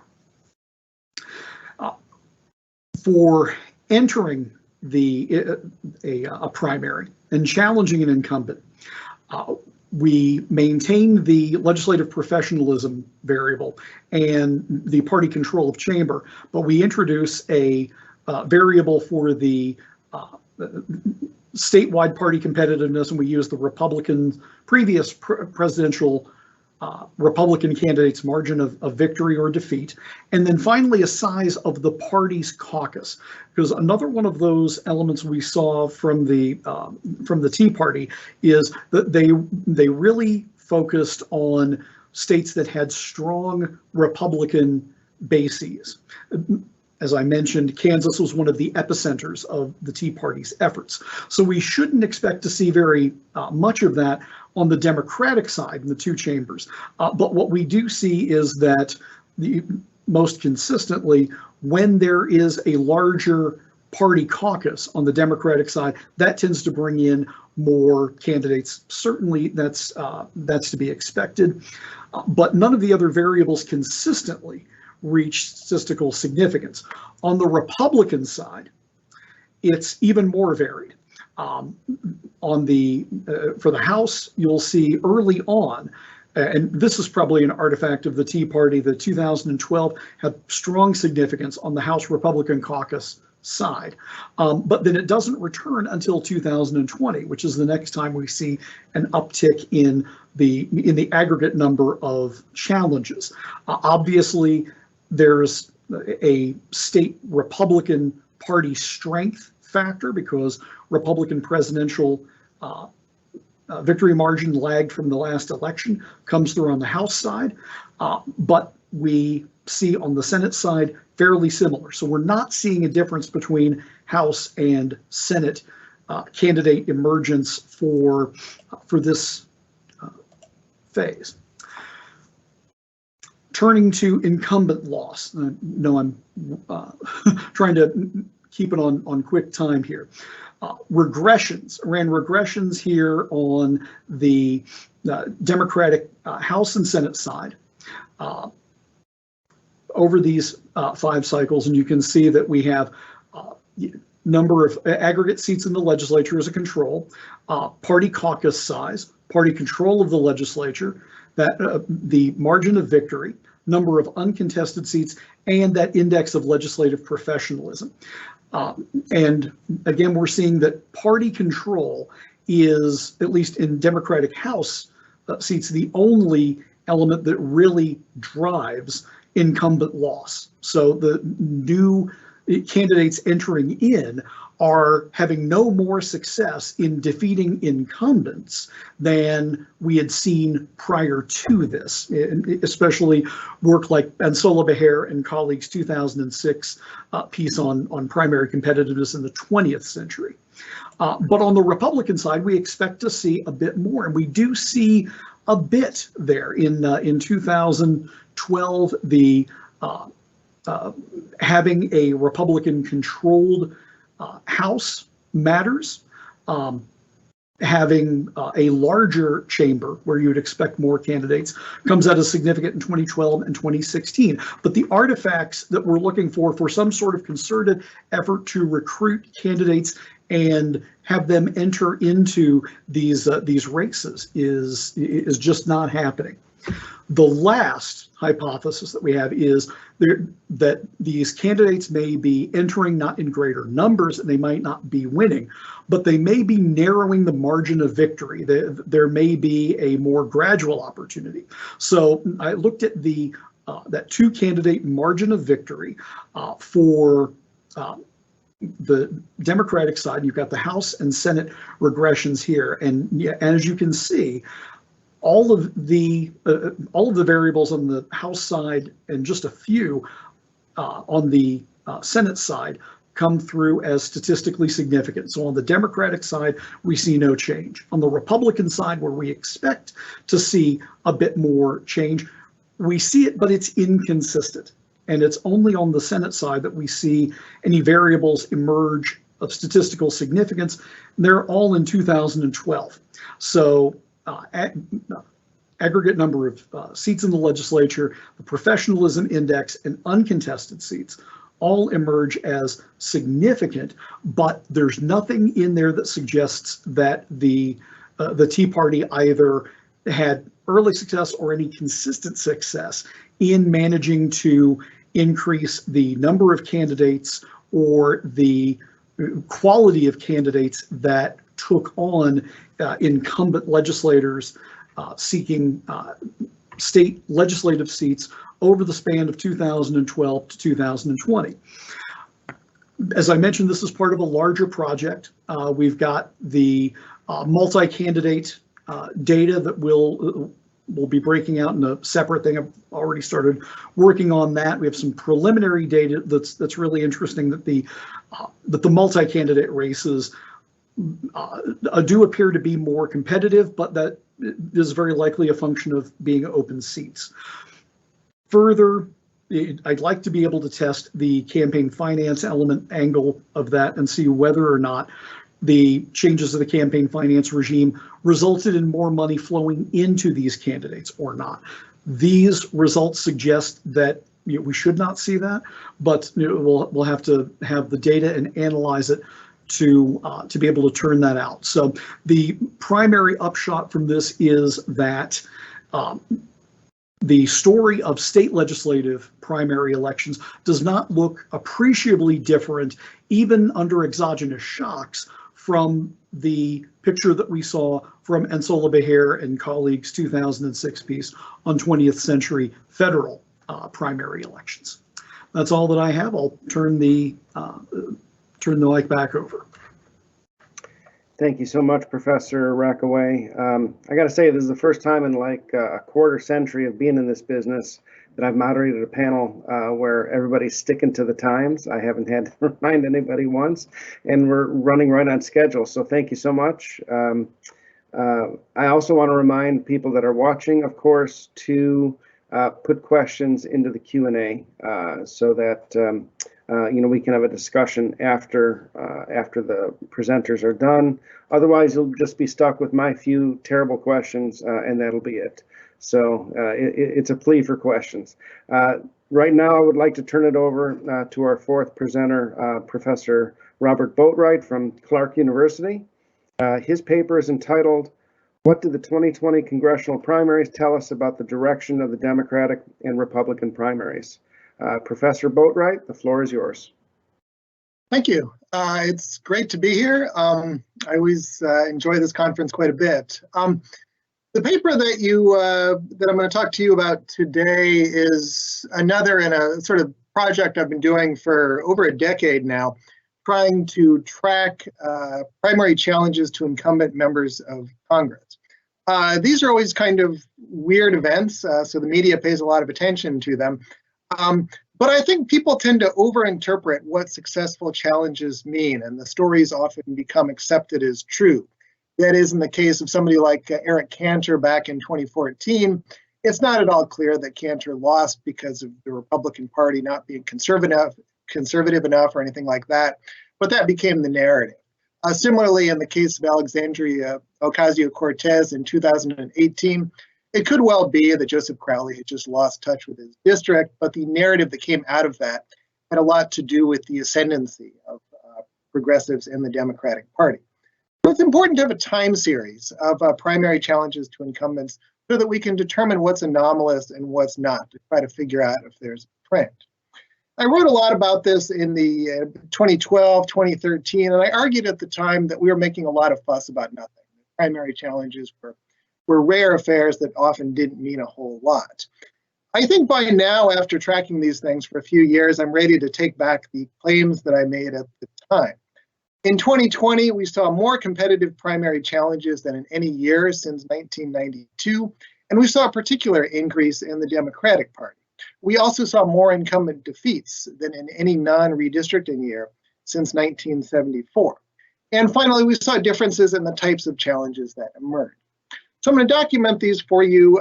Speaker 4: For entering a primary and challenging an incumbent, we maintain the legislative professionalism variable and the party control of chamber, but we introduce a variable for the statewide party competitiveness, and we use the previous presidential Republican candidates' margin of victory or defeat, and then finally a size of the party's caucus. Because another one of those elements we saw from the Tea Party is that they really focused on states that had strong Republican bases. As I mentioned, Kansas was one of the epicenters of the Tea Party's efforts. So we shouldn't expect to see very much of that on the Democratic side in the two chambers. But what we do see is that most consistently, when there is a larger party caucus on the Democratic side, that tends to bring in more candidates. Certainly, that's to be expected. But none of the other variables consistently reach statistical significance. On the Republican side, it's even more varied. For the House, you'll see early on, and this is probably an artifact of the Tea Party, the 2012 had strong significance on the House Republican caucus side. But then it doesn't return until 2020, which is the next time we see an uptick in the aggregate number of challenges. Obviously, there's a state Republican Party strength factor because Republican presidential victory margin lagged from the last election, comes through on the House side, but we see on the Senate side fairly similar. So we're not seeing a difference between House and Senate candidate emergence for this phase. Turning to incumbent loss. I know I'm trying to keep it on quick time here. Regressions, ran regressions here on the Democratic House and Senate side over these 5 cycles, and you can see that we have number of aggregate seats in the legislature as a control, party caucus size, party control of the legislature, that the margin of victory, number of uncontested seats, and that index of legislative professionalism. And again, we're seeing that party control is, at least in Democratic House seats, the only element that really drives incumbent loss. So the new candidates entering in are having no more success in defeating incumbents than we had seen prior to this, especially work like Ansola Beher and colleagues' 2006 piece on primary competitiveness in the 20th century. But on the Republican side, we expect to see a bit more, and we do see a bit there. In 2012, the having a Republican-controlled House matters. Having a larger chamber where you would expect more candidates comes out as significant in 2012 and 2016. But the artifacts that we're looking for some sort of concerted effort to recruit candidates and have them enter into these races is just not happening. The last hypothesis that we have is that these candidates may be entering not in greater numbers, and they might not be winning, but they may be narrowing the margin of victory. There may be a more gradual opportunity. So I looked at that 2-candidate margin of victory for the Democratic side. You've got the House and Senate regressions here, and as you can see, all of the variables on the House side and just a few on the Senate side come through as statistically significant. So on the Democratic side, we see no change. On the Republican side, where we expect to see a bit more change, we see it, but it's inconsistent. And it's only on the Senate side that we see any variables emerge of statistical significance. They're all in 2012. So aggregate number of seats in the legislature, the professionalism index, and uncontested seats all emerge as significant, but there's nothing in there that suggests that the Tea Party either had early success or any consistent success in managing to increase the number of candidates or the quality of candidates that took on incumbent legislators seeking state legislative seats over the span of 2012 to 2020. As I mentioned, this is part of a larger project. We've got the multi-candidate data that will we'll be breaking out in a separate thing. I've already started working on that. We have some preliminary data that's really interesting, that the multi-candidate races do appear to be more competitive, but that is very likely a function of being open seats. Further, I'd like to be able to test the campaign finance element angle of that and see whether or not the changes to the campaign finance regime resulted in more money flowing into these candidates or not. These results suggest that we should not see that, but we'll have to have the data and analyze it to be able to turn that out. So the primary upshot from this is that the story of state legislative primary elections does not look appreciably different, even under exogenous shocks, from the picture that we saw from Ensola Beher and colleagues' 2006 piece on 20th century federal primary elections. That's all that I have. I'll turn the mic back over.
Speaker 1: Thank you so much, Professor Rockaway. I got to say, this is the first time in like a quarter century of being in this business that I've moderated a panel where everybody's sticking to the times. I haven't had to remind anybody once, and we're running right on schedule. So thank you so much. I also want to remind people that are watching, of course, to put questions into the Q&A so that we can have a discussion after the presenters are done. Otherwise, you'll just be stuck with my few terrible questions, and that'll be it. So it's a plea for questions. Right now, I would like to turn it over to our fourth presenter, Professor Robert Boatwright from Clark University. His paper is entitled, "What did the 2020 congressional primaries tell us about the direction of the Democratic and Republican primaries?" Professor Boatwright, the floor is yours.
Speaker 5: Thank you. It's great to be here. I always enjoy this conference quite a bit. The paper that I'm going to talk to you about today is another in a sort of project I've been doing for over a decade now, trying to track primary challenges to incumbent members of Congress. These are always kind of weird events, so the media pays a lot of attention to them. But I think people tend to overinterpret what successful challenges mean, and the stories often become accepted as true. That is, in the case of somebody like Eric Cantor back in 2014, it's not at all clear that Cantor lost because of the Republican Party not being conservative enough or anything like that, but that became the narrative. Similarly, in the case of Alexandria Ocasio-Cortez in 2018, it could well be that Joseph Crowley had just lost touch with his district, but the narrative that came out of that had a lot to do with the ascendancy of progressives in the Democratic Party. So it's important to have a time series of primary challenges to incumbents so that we can determine what's anomalous and what's not, to try to figure out if there's a trend. I wrote a lot about this in the 2012, 2013, and I argued at the time that we were making a lot of fuss about nothing. The primary challenges were rare affairs that often didn't mean a whole lot. I think by now, after tracking these things for a few years, I'm ready to take back the claims that I made at the time. In 2020, we saw more competitive primary challenges than in any year since 1992, and we saw a particular increase in the Democratic Party. We also saw more incumbent defeats than in any non-redistricting year since 1974. And finally, we saw differences in the types of challenges that emerged. So I'm going to document these for you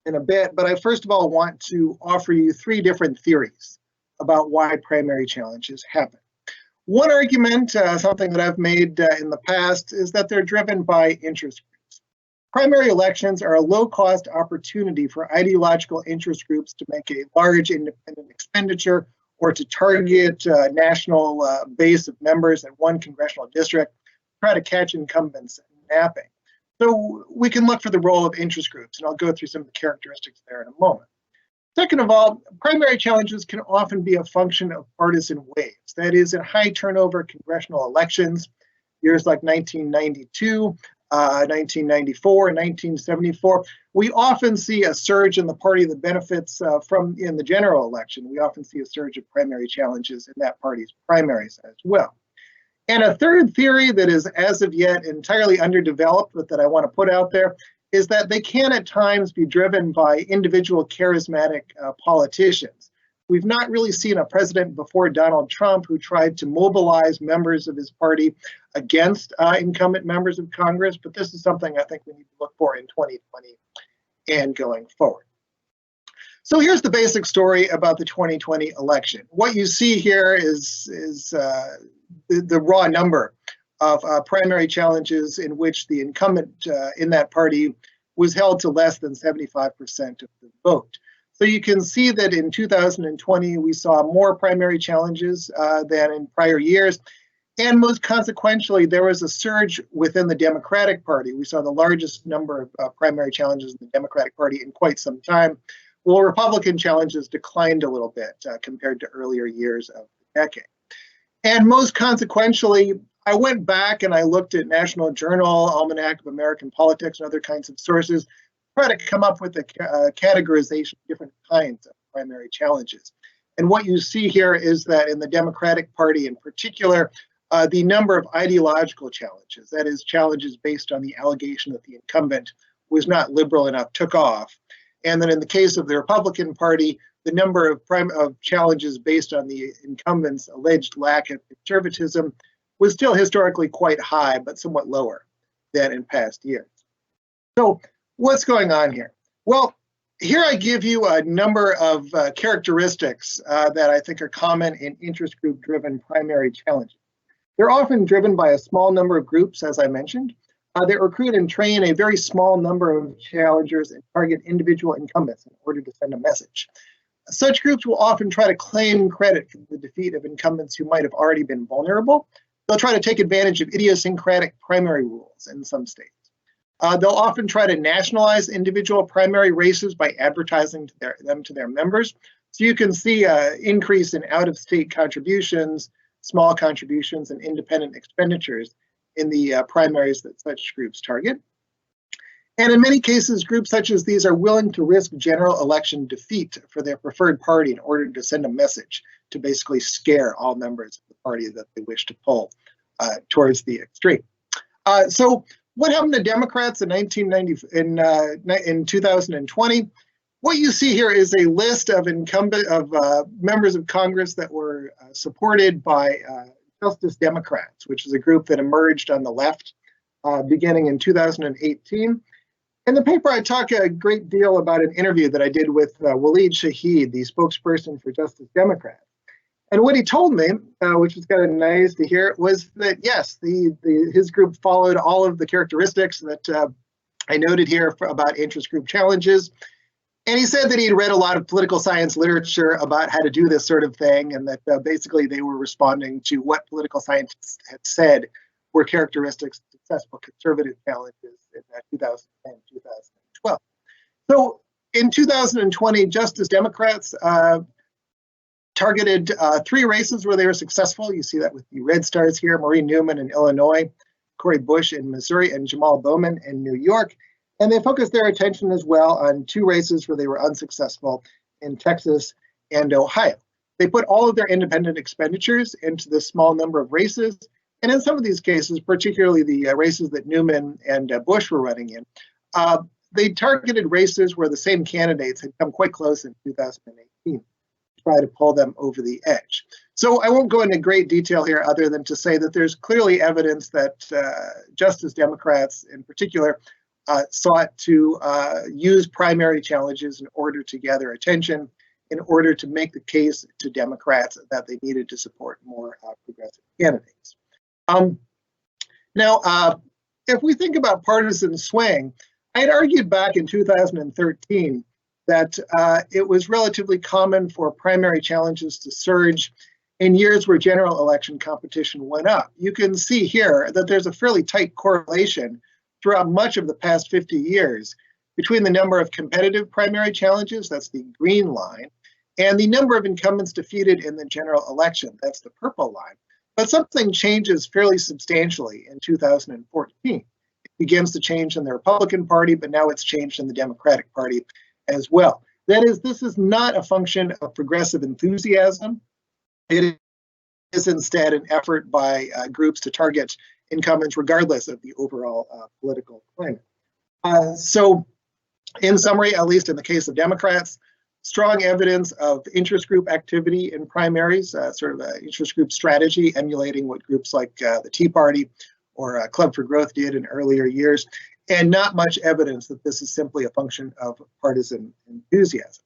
Speaker 5: in a bit, but I first of all want to offer you three different theories about why primary challenges happen. One argument, something that I've made in the past, is that they're driven by interest groups. Primary elections are a low-cost opportunity for ideological interest groups to make a large independent expenditure or to target a national base of members in one congressional district, try to catch incumbents napping. So we can look for the role of interest groups, and I'll go through some of the characteristics there in a moment. Second of all, primary challenges can often be a function of partisan waves. That is, in high turnover congressional elections, years like 1992, 1994, and 1974, we often see a surge in the party that benefits in the general election. We often see a surge of primary challenges in that party's primaries as well. And a third theory that is as of yet entirely underdeveloped, but that I want to put out there, is that they can at times be driven by individual charismatic politicians. We've not really seen a president before Donald Trump who tried to mobilize members of his party against incumbent members of Congress, but this is something I think we need to look for in 2020 and going forward. So here's the basic story about the 2020 election. What you see here is the raw number of primary challenges in which the incumbent in that party was held to less than 75% of the vote. So you can see that in 2020, we saw more primary challenges than in prior years. And most consequentially, there was a surge within the Democratic Party. We saw the largest number of primary challenges in the Democratic Party in quite some time. Well, Republican challenges declined a little bit compared to earlier years of the decade. And most consequentially, I went back and I looked at National Journal, Almanac of American Politics, and other kinds of sources, try to come up with a categorization of different kinds of primary challenges. And what you see here is that in the Democratic Party in particular, the number of ideological challenges, that is, challenges based on the allegation that the incumbent was not liberal enough, took off. And then in the case of the Republican Party, the number of challenges based on the incumbent's alleged lack of conservatism was still historically quite high, but somewhat lower than in past years. So what's going on here? Well, here I give you a number of characteristics that I think are common in interest group driven primary challenges. They're often driven by a small number of groups, as I mentioned. They recruit and train a very small number of challengers and target individual incumbents in order to send a message. Such groups will often try to claim credit for the defeat of incumbents who might have already been vulnerable. They'll try to take advantage of idiosyncratic primary rules in some states. They'll often try to nationalize individual primary races by advertising them to their members. So you can see an increase in out-of-state contributions, small contributions, and independent expenditures in the primaries that such groups target. And in many cases, groups such as these are willing to risk general election defeat for their preferred party in order to send a message to basically scare all members of the party that they wish to pull towards the extreme. So what happened to Democrats in 2020? What you see here is a list of members of Congress that were supported by Justice Democrats, which is a group that emerged on the left beginning in 2018. In the paper, I talk a great deal about an interview that I did with Waleed Shahid, the spokesperson for Justice Democrats. And what he told me, which was kind of nice to hear, was that yes, his group followed all of the characteristics that I noted here about interest group challenges. And he said that he'd read a lot of political science literature about how to do this sort of thing, and that basically they were responding to what political scientists had said were characteristics of successful conservative challenges in 2010, 2012. So in 2020, Justice Democrats targeted 3 races where they were successful. You see that with the red stars here: Maureen Newman in Illinois, Cori Bush in Missouri, and Jamal Bowman in New York. And they focused their attention as well on 2 races where they were unsuccessful in Texas and Ohio. They put all of their independent expenditures into this small number of races. And in some of these cases, particularly the races that Newman and Bush were running in, they targeted races where the same candidates had come quite close in 2018 to try to pull them over the edge. So I won't go into great detail here other than to say that there's clearly evidence that Justice Democrats in particular sought to use primary challenges in order to gather attention, in order to make the case to Democrats that they needed to support more progressive candidates. Now, if we think about partisan swaying, I had argued back in 2013 that it was relatively common for primary challenges to surge in years where general election competition went up. You can see here that there's a fairly tight correlation throughout much of the past 50 years between the number of competitive primary challenges, that's the green line, and the number of incumbents defeated in the general election, that's the purple line. But something changes fairly substantially in 2014. It begins to change in the Republican Party, but now it's changed in the Democratic Party as well. That is, this is not a function of progressive enthusiasm. It is instead an effort by groups to target incumbents regardless of the overall political climate. So in summary, at least in the case of Democrats, strong evidence of interest group activity in primaries, sort of an interest group strategy emulating what groups like the Tea Party or Club for Growth did in earlier years, and not much evidence that this is simply a function of partisan enthusiasm.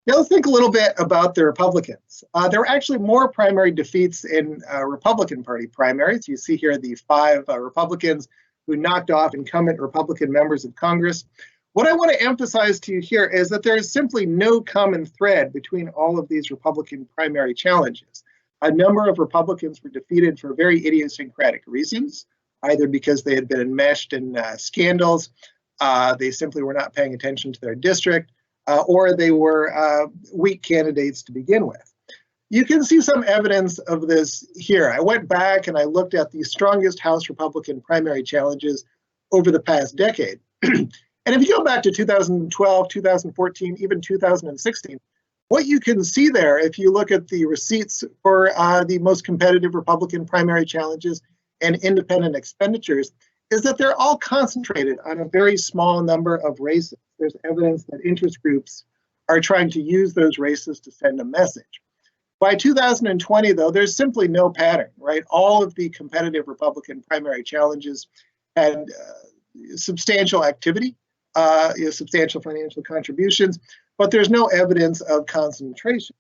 Speaker 5: Now let's think a little bit about the Republicans. There were actually more primary defeats in Republican Party primaries. You see here the 5 Republicans who knocked off incumbent Republican members of Congress. What I want to emphasize to you here is that there is simply no common thread between all of these Republican primary challenges. A number of Republicans were defeated for very idiosyncratic reasons, either because they had been enmeshed in scandals, they simply were not paying attention to their district, or they were weak candidates to begin with. You can see some evidence of this here. I went back and I looked at the strongest House Republican primary challenges over the past decade. And if you go back to 2012, 2014, even 2016, what you can see there, if you look at the receipts for the most competitive Republican primary challenges and independent expenditures, is that they're all concentrated on a very small number of races. There's evidence that interest groups are trying to use those races to send a message. By 2020, though, there's simply no pattern, right? All of the competitive Republican primary challenges had substantial activity, substantial financial contributions, but there's no evidence of concentration.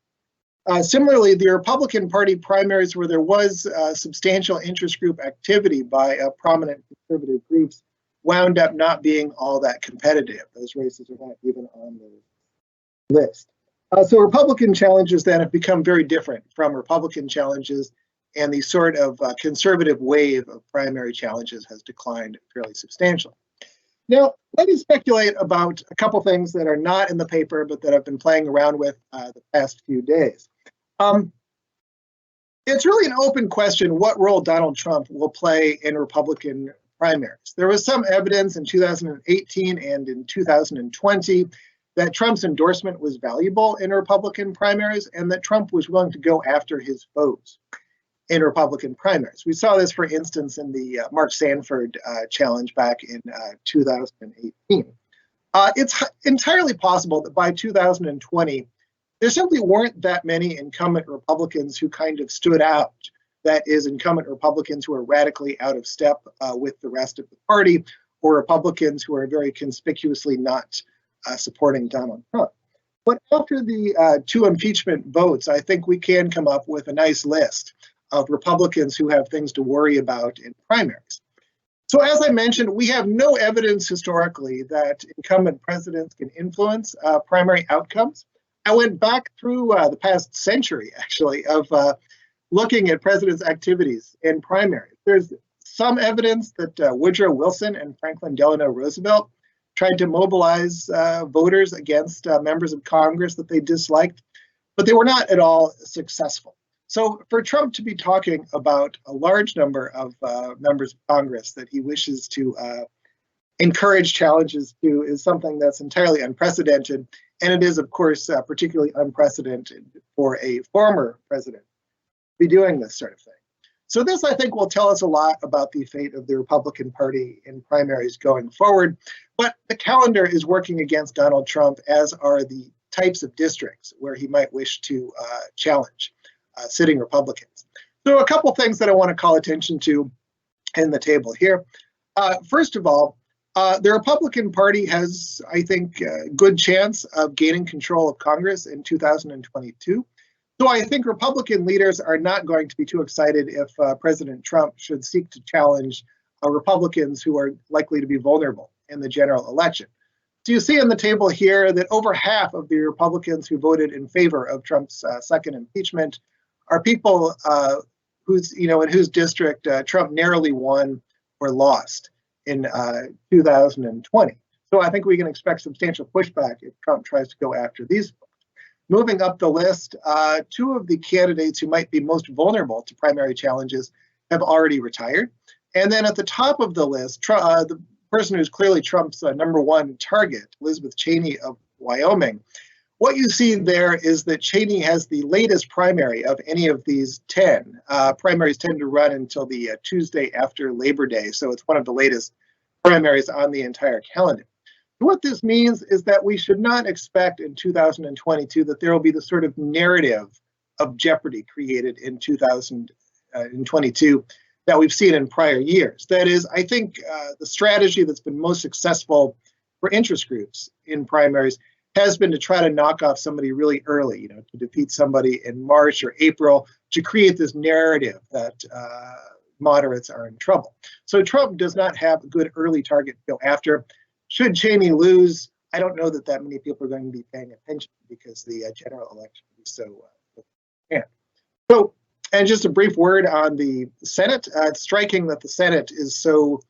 Speaker 5: Similarly, the Republican Party primaries where there was substantial interest group activity by prominent conservative groups wound up not being all that competitive. Those races are not even on the list. So Republican challenges then have become very different from Republican challenges, and the sort of conservative wave of primary challenges has declined fairly substantially. Now, let me speculate about a couple things that are not in the paper, but that I've been playing around with the past few days. It's really an open question what role Donald Trump will play in Republican primaries. There was some evidence in 2018 and in 2020 that Trump's endorsement was valuable in Republican primaries and that Trump was willing to go after his foes in Republican primaries. We saw this, for instance, in the Mark Sanford challenge back in 2018. It's entirely possible that by 2020, there simply weren't that many incumbent Republicans who kind of stood out. That is, incumbent Republicans who are radically out of step with the rest of the party, or Republicans who are very conspicuously not supporting Donald Trump. But after the 2 impeachment votes, I think we can come up with a nice list of Republicans who have things to worry about in primaries. So as I mentioned, we have no evidence historically that incumbent presidents can influence primary outcomes. I went back through the past century, actually, of looking at presidents' activities in primaries. There's some evidence that Woodrow Wilson and Franklin Delano Roosevelt tried to mobilize voters against members of Congress that they disliked, but they were not at all successful. So for Trump to be talking about a large number of members of Congress that he wishes to encourage challenges to is something that's entirely unprecedented. And it is, of course, particularly unprecedented for a former president to be doing this sort of thing. So this, I think, will tell us a lot about the fate of the Republican Party in primaries going forward. But the calendar is working against Donald Trump, as are the types of districts where he might wish to challenge sitting Republicans. So a couple things that I want to call attention to in the table here. First of all, the Republican Party has, I think, a good chance of gaining control of Congress in 2022. So I think Republican leaders are not going to be too excited if President Trump should seek to challenge Republicans who are likely to be vulnerable in the general election. So you see in the table here that over half of the Republicans who voted in favor of Trump's second impeachment are people in whose district Trump narrowly won or lost in 2020. So I think we can expect substantial pushback if Trump tries to go after these folks. Moving up the list, 2 of the candidates who might be most vulnerable to primary challenges have already retired. And then at the top of the list, the person who's clearly Trump's #1 target, Elizabeth Cheney of Wyoming. What you see there is that Cheney has the latest primary of any of these 10. Primaries tend to run until the Tuesday after Labor Day, so it's one of the latest primaries on the entire calendar. What this means is that we should not expect in 2022 that there will be the sort of narrative of jeopardy created in 2022 that we've seen in prior years. That is, I think the strategy that's been most successful for interest groups in primaries has been to try to knock off somebody really early, to defeat somebody in March or April, to create this narrative that moderates are in trouble. So Trump does not have a good early target to go after. Should Cheney lose, I don't know that many people are going to be paying attention because the general election will be so So, and just a brief word on the Senate. It's striking that the Senate is so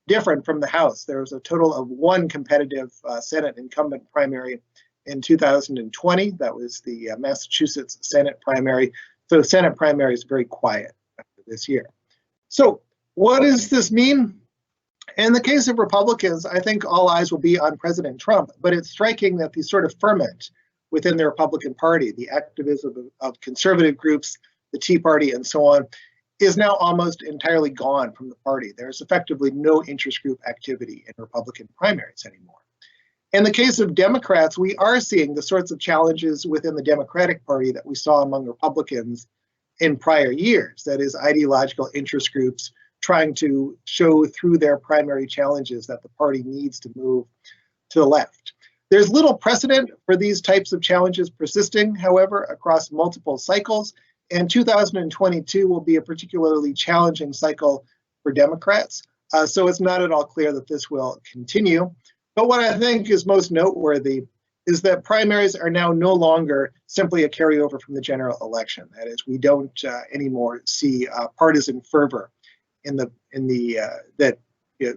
Speaker 5: different from the House. There was a total of one competitive Senate incumbent primary in 2020. That was the Massachusetts Senate primary. So the Senate primary is very quiet this year. So what does this mean? In the case of Republicans, I think all eyes will be on President Trump, but it's striking that the sort of ferment within the Republican Party, the activism of conservative groups, the Tea Party, and so on, is now almost entirely gone from the party. There's effectively no interest group activity in Republican primaries anymore. In the case of Democrats, we are seeing the sorts of challenges within the Democratic Party that we saw among Republicans in prior years. That is, ideological interest groups trying to show through their primary challenges that the party needs to move to the left. There's little precedent for these types of challenges persisting, however, across multiple cycles, and 2022 will be a particularly challenging cycle for Democrats. So it's not at all clear that this will continue. But what I think is most noteworthy is that primaries are now no longer simply a carryover from the general election. That is, we don't anymore see partisan fervor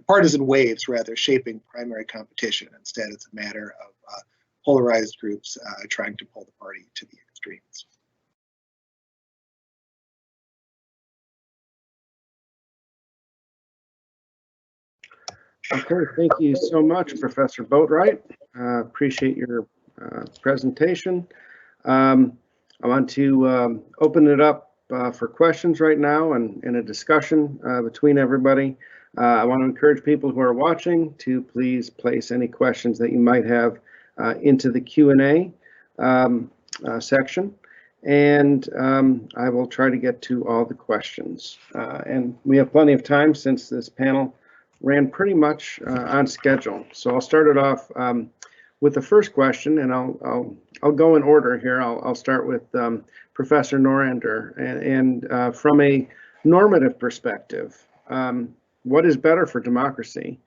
Speaker 5: partisan waves rather shaping primary competition. Instead, it's a matter of polarized groups trying to pull the party to the extremes.
Speaker 1: Okay, thank you so much, Professor Boatwright. Appreciate your presentation. I want to open it up for questions right now and a discussion between everybody. I want to encourage people who are watching to please place any questions that you might have into the Q&A section, and I will try to get to all the questions. And we have plenty of time since this panel ran pretty much on schedule. So I'll start it off with the first question, and I'll go in order here. I'll start with Professor Norender, and from a normative perspective, what is better for democracy?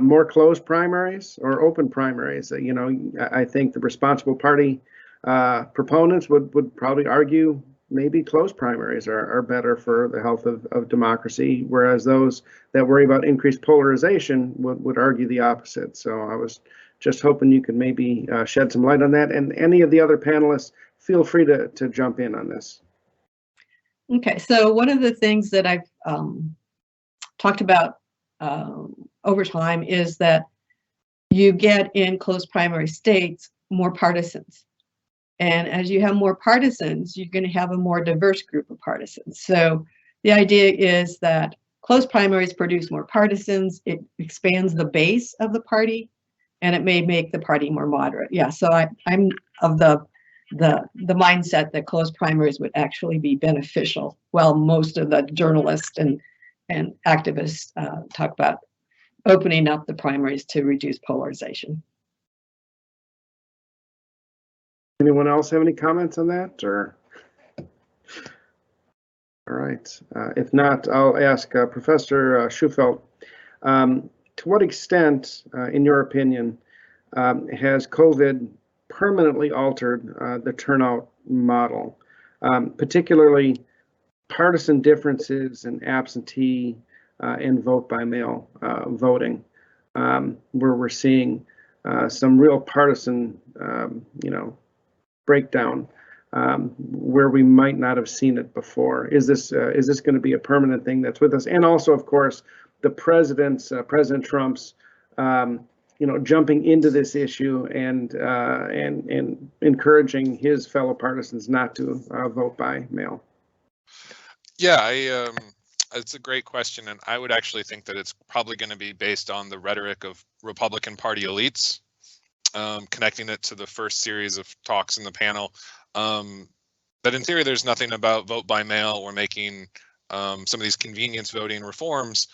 Speaker 1: More closed primaries or open primaries? I think the responsible party proponents would probably argue maybe closed primaries are better for the health of democracy, whereas those that worry about increased polarization would argue the opposite. So I was just hoping you could maybe shed some light on that, and any of the other panelists, feel free to jump in on this.
Speaker 2: Okay, so one of the things that I've talked about over time is that you get in closed primary states more partisans. And as you have more partisans, you're going to have a more diverse group of partisans. So the idea is that closed primaries produce more partisans, it expands the base of the party, and it may make the party more moderate. Yeah, so I'm of the mindset that closed primaries would actually be beneficial, while most of the journalists and activists talk about opening up the primaries to reduce polarization.
Speaker 1: Anyone else have any comments on that? Or all right, if not, I'll ask Professor Schufelt, to what extent, in your opinion, has COVID permanently altered the turnout model, particularly partisan differences in absentee and vote by mail voting, where we're seeing some real partisan, breakdown where we might not have seen it before. Is this going to be a permanent thing that's with us? And also, of course, the President Trump's, jumping into this issue and encouraging his fellow partisans not to vote by mail.
Speaker 3: Yeah, It's a great question, and I would actually think that it's probably going to be based on the rhetoric of Republican Party elites, connecting it to the first series of talks in the panel. That in theory, there's nothing about vote by mail or making some of these convenience voting reforms.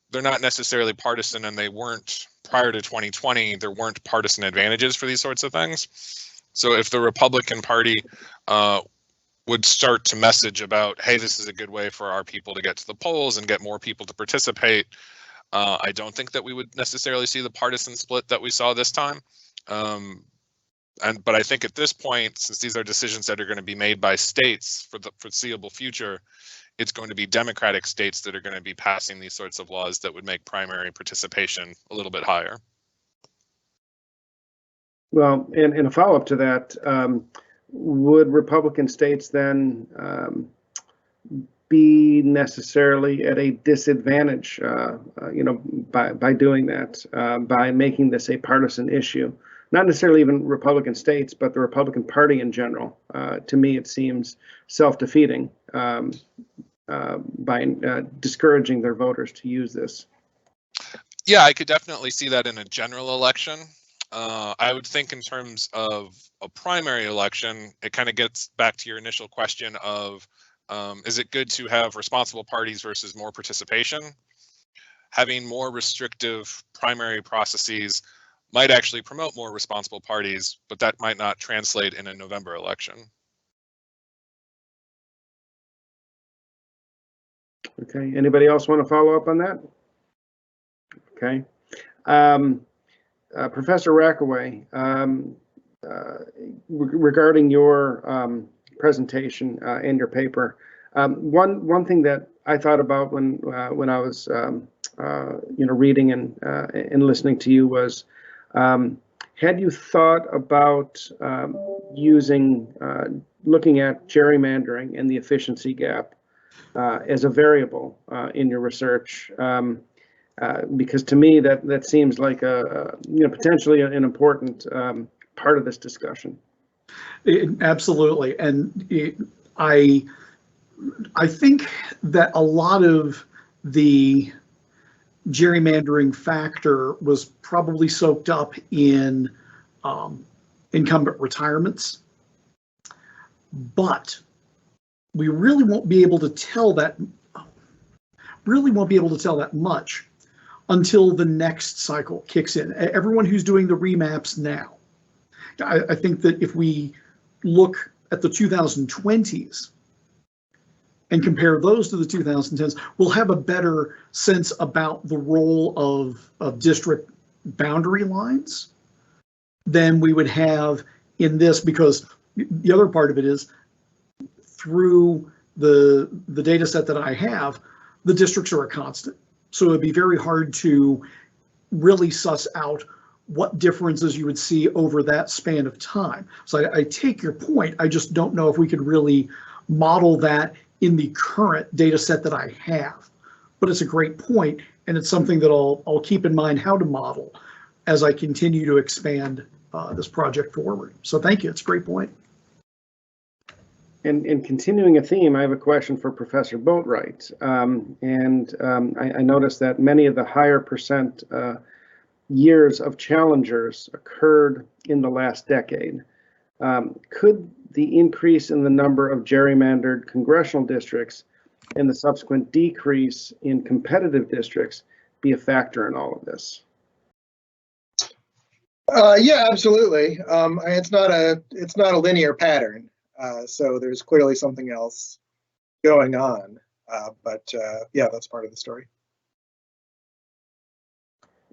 Speaker 3: They're not necessarily partisan, and they weren't prior to 2020. There weren't partisan advantages for these sorts of things. So if the Republican Party would start to message about, hey, this is a good way for our people to get to the polls and get more people to participate, I don't think that we would necessarily see the partisan split that we saw this time. But I think at this point, since these are decisions that are going to be made by states for the foreseeable future, it's going to be Democratic states that are going to be passing these sorts of laws that would make primary participation a little bit higher.
Speaker 1: Well, in a follow-up to that, would Republican states then be necessarily at a disadvantage, by doing that, by making this a partisan issue? Not necessarily even Republican states, but the Republican Party in general. To me, it seems self-defeating by discouraging their voters to use this.
Speaker 3: Yeah, I could definitely see that in a general election. I would think in terms of a primary election, it kind of gets back to your initial question of, is it good to have responsible parties versus more participation? Having more restrictive primary processes might actually promote more responsible parties, but that might not translate in a November election.
Speaker 1: Okay, anybody else want to follow up on that? Okay. Professor Rackaway, regarding your presentation and your paper, one thing that I thought about when I was reading and listening to you was, had you thought about looking at gerrymandering and the efficiency gap as a variable in your research? Because to me that seems like potentially an important part of this discussion.
Speaker 4: Absolutely, and I think that a lot of the gerrymandering factor was probably soaked up in incumbent retirements, but we really won't be able to tell that much until the next cycle kicks in. Everyone who's doing the remaps now, I think that if we look at the 2020s and compare those to the 2010s, we'll have a better sense about the role of district boundary lines than we would have in this, because the other part of it is, through the data set that I have, the districts are a constant. So it'd be very hard to really suss out what differences you would see over that span of time. So I take your point. I just don't know if we could really model that in the current data set that I have. But it's a great point, and it's something that I'll keep in mind how to model as I continue to expand this project forward. So thank you. It's a great point.
Speaker 1: And continuing a theme, I have a question for Professor Boatwright. I noticed that many of the higher percent years of challengers occurred in the last decade. Could the increase in the number of gerrymandered congressional districts and the subsequent decrease in competitive districts be a factor in all of this?
Speaker 5: Yeah, absolutely. It's not a linear pattern. So there's clearly something else going on, but yeah, that's part of the story.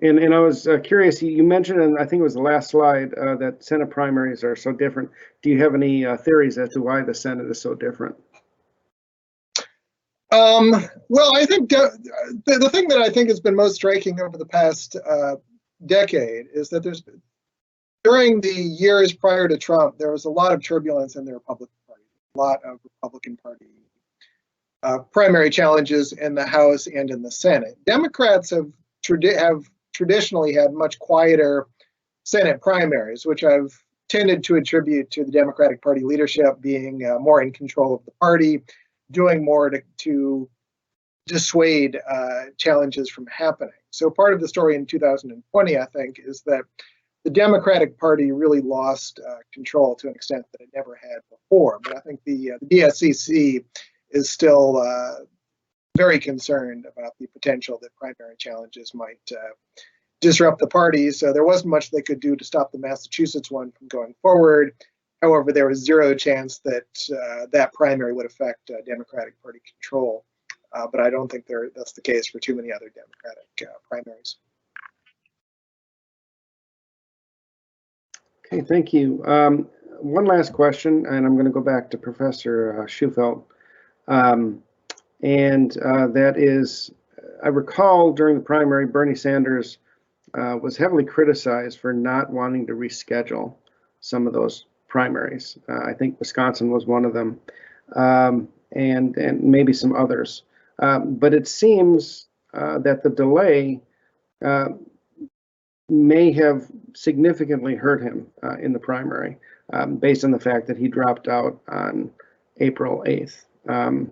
Speaker 1: And I was curious, you mentioned, and I think it was the last slide, that Senate primaries are so different. Do you have any theories as to why the Senate is so different?
Speaker 5: Well, I think the thing that I think has been most striking over the past decade is that during the years prior to Trump, there was a lot of turbulence in the Republican Party, a lot of Republican Party primary challenges in the House and in the Senate. Democrats have traditionally had much quieter Senate primaries, which I've tended to attribute to the Democratic Party leadership being more in control of the party, doing more to dissuade challenges from happening. So part of the story in 2020, I think, is that the Democratic Party really lost control to an extent that it never had before. But I think the DSCC is still very concerned about the potential that primary challenges might disrupt the party. So there wasn't much they could do to stop the Massachusetts one from going forward. However, there was zero chance that that primary would affect Democratic Party control. But I don't think that's the case for too many other Democratic primaries.
Speaker 1: Okay, thank you. One last question, and I'm going to go back to Professor Schufelt. That is, I recall during the primary, Bernie Sanders was heavily criticized for not wanting to reschedule some of those primaries. I think Wisconsin was one of them, and maybe some others. But it seems that the delay may have significantly hurt him in the primary, based on the fact that he dropped out on April 8th.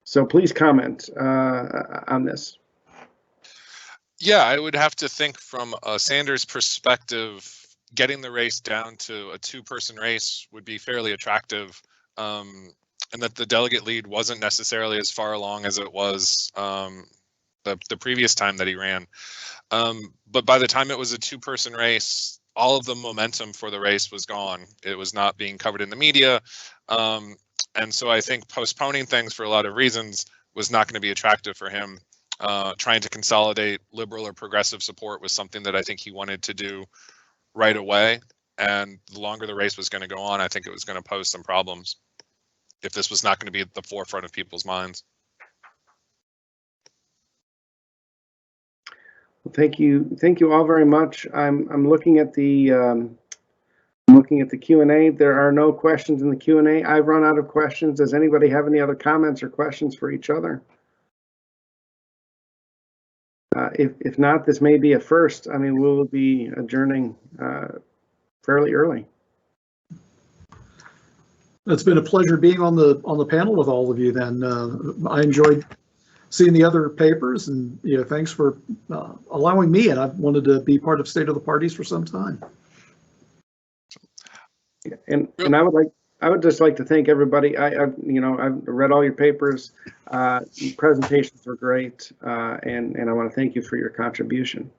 Speaker 1: So please comment on this.
Speaker 3: Yeah, I would have to think from a Sanders perspective, getting the race down to a two-person race would be fairly attractive, and that the delegate lead wasn't necessarily as far along as it was the previous time that he ran. But by the time it was a two-person race, all of the momentum for the race was gone. It was not being covered in the media. And so I think postponing things for a lot of reasons was not going to be attractive for him. Trying to consolidate liberal or progressive support was something that I think he wanted to do right away. And the longer the race was going to go on, I think it was going to pose some problems if this was not going to be at the forefront of people's minds.
Speaker 1: Well, thank you all very much. I'm looking at the Q&A. There are no questions in the Q&A. I've run out of questions. Does anybody have any other comments or questions for each other? If not, this may be a first. I mean, we'll be adjourning fairly early.
Speaker 4: It's been a pleasure being on the panel with all of you. Then I enjoyed seeing the other papers, and thanks for allowing me. And I've wanted to be part of State of the Parties for some time.
Speaker 1: And I would just like to thank everybody. I've read all your papers. Presentations were great, and I want to thank you for your contribution.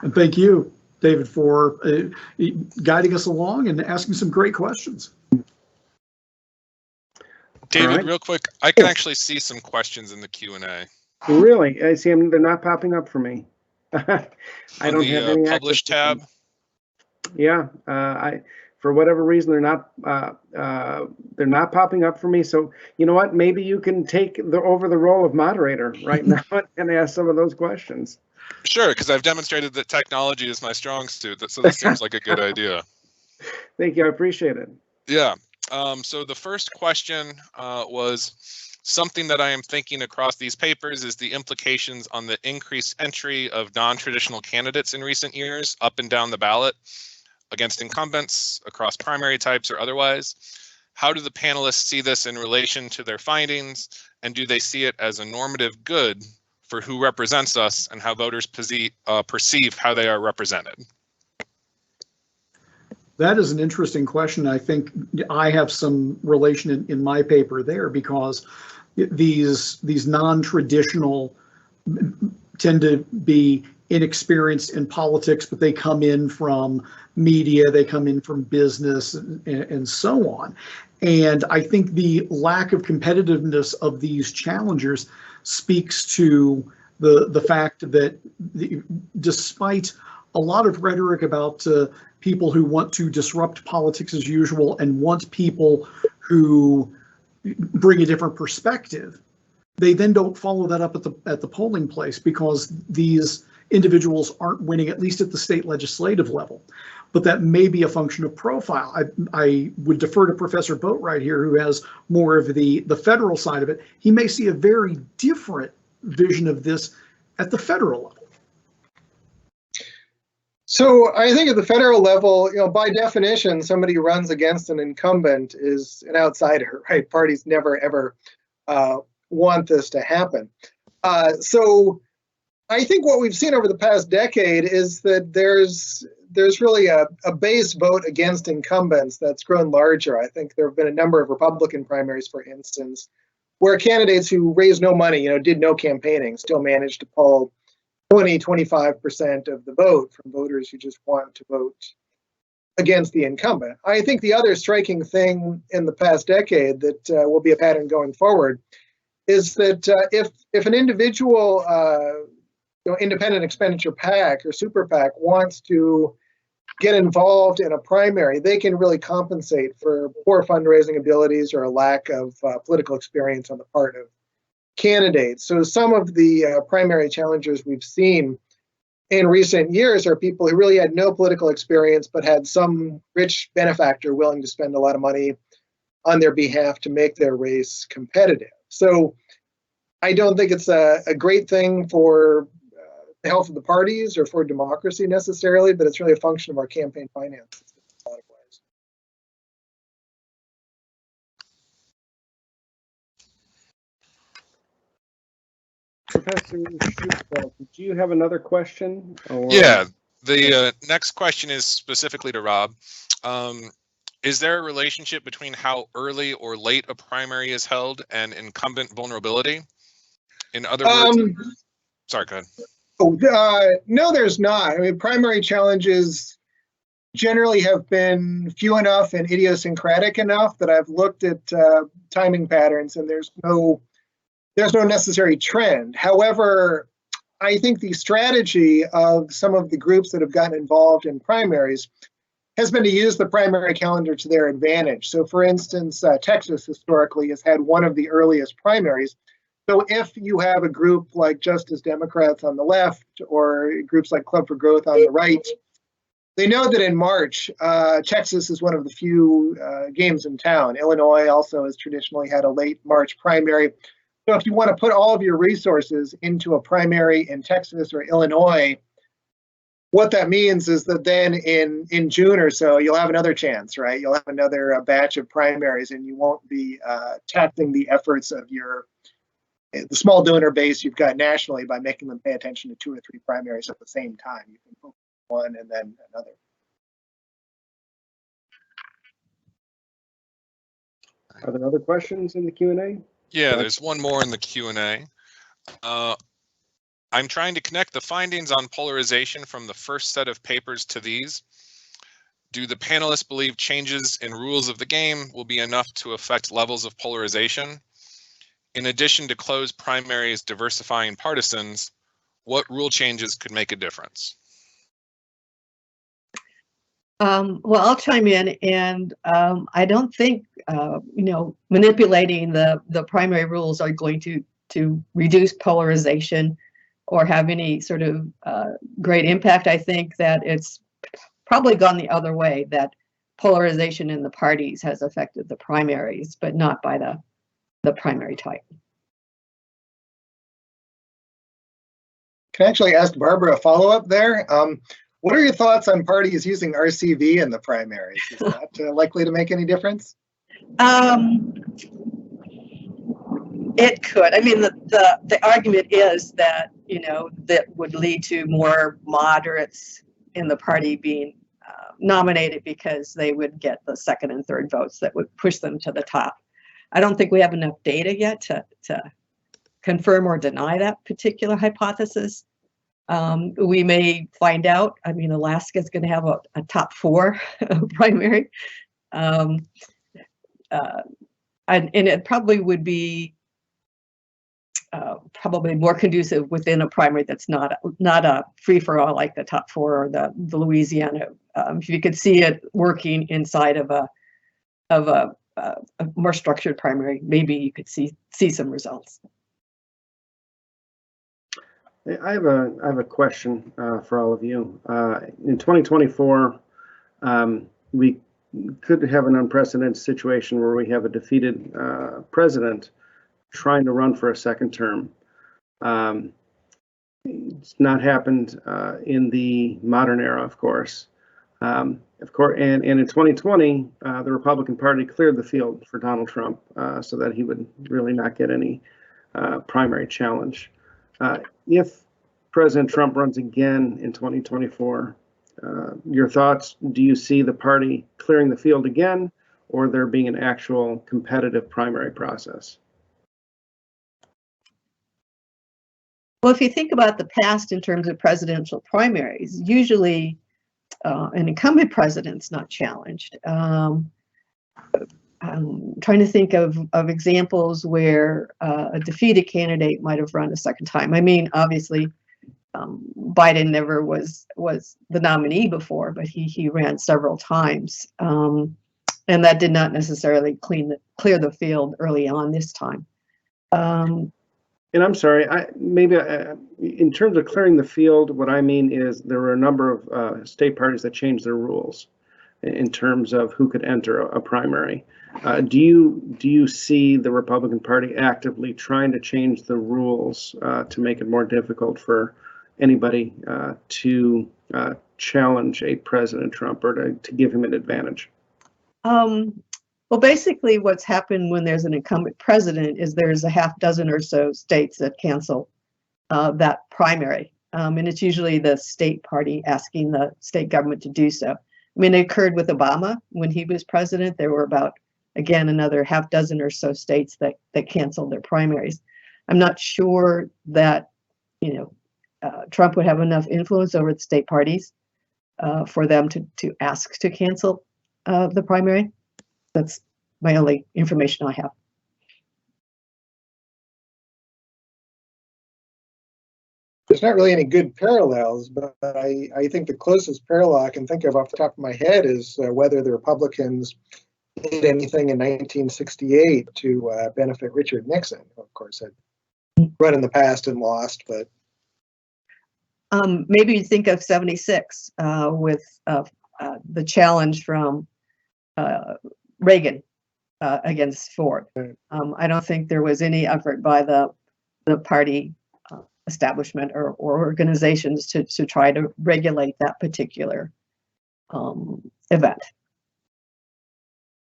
Speaker 4: And thank you, David, for guiding us along and asking some great questions.
Speaker 3: David,
Speaker 1: right.
Speaker 3: Real quick, I can actually see some questions in the Q&A.
Speaker 1: Really? I see them. They're not popping up for me. I don't have any
Speaker 3: Publish tab.
Speaker 1: Yeah, for whatever reason they're not popping up for me. So you know what? Maybe you can take over the role of moderator right now and ask some of those questions.
Speaker 3: Sure, because I've demonstrated that technology is my strong suit. So this seems like a good idea.
Speaker 1: Thank you. I appreciate it.
Speaker 3: Yeah. So the first question was something that I am thinking across these papers is the implications on the increased entry of non-traditional candidates in recent years up and down the ballot against incumbents across primary types or otherwise. How do the panelists see this in relation to their findings, and do they see it as a normative good for who represents us and how voters perceive how they are represented?
Speaker 4: That is an interesting question. I think I have some relation in my paper there, because these non-traditional tend to be inexperienced in politics, but they come in from media, they come in from business, and so on. And I think the lack of competitiveness of these challengers speaks to the fact that despite a lot of rhetoric about people who want to disrupt politics as usual and want people who bring a different perspective, they then don't follow that up at the polling place, because these individuals aren't winning, at least at the state legislative level. But that may be a function of profile. I would defer to Professor Boatwright here, who has more of the federal side of it. He may see a very different vision of this at the federal level.
Speaker 5: So I think at the federal level, by definition, somebody who runs against an incumbent is an outsider, right? Parties never, ever want this to happen. So I think what we've seen over the past decade is that there's really a base vote against incumbents that's grown larger. I think there have been a number of Republican primaries, for instance, where candidates who raised no money, did no campaigning, still managed to pull 20–25% of the vote from voters who just want to vote against the incumbent. I think the other striking thing in the past decade that will be a pattern going forward is that if an individual independent expenditure PAC or super PAC wants to get involved in a primary, they can really compensate for poor fundraising abilities or a lack of political experience on the part of candidates. So some of the primary challengers we've seen in recent years are people who really had no political experience but had some rich benefactor willing to spend a lot of money on their behalf to make their race competitive. So I don't think it's a great thing for the health of the parties or for democracy necessarily, but it's really a function of our campaign finances in a lot of ways.
Speaker 1: Professor Schutfeld, did you have another question?
Speaker 3: Yeah, the next question is specifically to Rob. Is there a relationship between how early or late a primary is held and incumbent vulnerability? In other words, sorry, go ahead.
Speaker 5: No, there's not. I mean, primary challenges generally have been few enough and idiosyncratic enough that I've looked at timing patterns, and there's no necessary trend. However, I think the strategy of some of the groups that have gotten involved in primaries has been to use the primary calendar to their advantage. So for instance, Texas historically has had one of the earliest primaries. So if you have a group like Justice Democrats on the left or groups like Club for Growth on the right, they know that in March, Texas is one of the few games in town. Illinois also has traditionally had a late March primary. So if you want to put all of your resources into a primary in Texas or Illinois, what that means is that then in June or so, you'll have another chance, right? You'll have another batch of primaries, and you won't be taxing the efforts of the small donor base you've got nationally by making them pay attention to 2 or 3 primaries at the same time. You can focus on one and then another.
Speaker 1: Are there other questions in the Q&A?
Speaker 3: Yeah, there's one more in the Q&A. I'm trying to connect the findings on polarization from the first set of papers to these. Do the panelists believe changes in rules of the game will be enough to affect levels of polarization? In addition to closed primaries diversifying partisans, what rule changes could make a difference?
Speaker 2: Well, I'll chime in, and I don't think manipulating the primary rules are going to reduce polarization or have any sort of great impact. I think that it's probably gone the other way, that polarization in the parties has affected the primaries, but not by the primary type.
Speaker 5: Can I actually ask Barbara a follow-up there? What are your thoughts on parties using RCV in the primaries? Is that likely to make any difference?
Speaker 2: It could. I mean, the argument is that, that would lead to more moderates in the party being nominated because they would get the second and third votes that would push them to the top. I don't think we have enough data yet to confirm or deny that particular hypothesis. We may find out. I mean, Alaska is going to have a top 4 primary. And it probably would be probably more conducive within a primary that's not a free-for-all like the top 4 or the Louisiana. If you could see it working inside of a more structured primary, maybe you could see some results.
Speaker 1: I have a question for all of you. In 2024, we could have an unprecedented situation where we have a defeated president trying to run for a second term. It's not happened in the modern era, of course. And in 2020, the Republican Party cleared the field for Donald Trump so that he would really not get any primary challenge. If President Trump runs again in 2024, your thoughts, do you see the party clearing the field again, or there being an actual competitive primary process?
Speaker 2: Well, if you think about the past in terms of presidential primaries, usually an incumbent president's not challenged. I'm trying to think of examples where a defeated candidate might have run a second time. I mean, obviously, Biden never was the nominee before, but he ran several times, and that did not necessarily clear the field early on this time.
Speaker 1: And I'm sorry, in terms of clearing the field, what I mean is there were a number of state parties that changed their rules in terms of who could enter a primary. Do you see the Republican Party actively trying to change the rules to make it more difficult for anybody to challenge a President Trump or to give him an advantage?
Speaker 2: Well, basically what's happened when there's an incumbent president is there's a half dozen or so states that cancel that primary. And it's usually the state party asking the state government to do so. I mean, it occurred with Obama when he was president. There were about, again, another half dozen or so states that canceled their primaries. I'm not sure that, Trump would have enough influence over the state parties for them to ask to cancel the primary. That's my only information I have.
Speaker 5: There's not really any good parallels, but I think the closest parallel I can think of off the top of my head is whether the Republicans did anything in 1968 to benefit Richard Nixon, who of course had run in the past and lost, but
Speaker 2: maybe you think of 76 with the challenge from Reagan against Ford. I don't think there was any effort by the party establishment or organizations to try to regulate that particular event.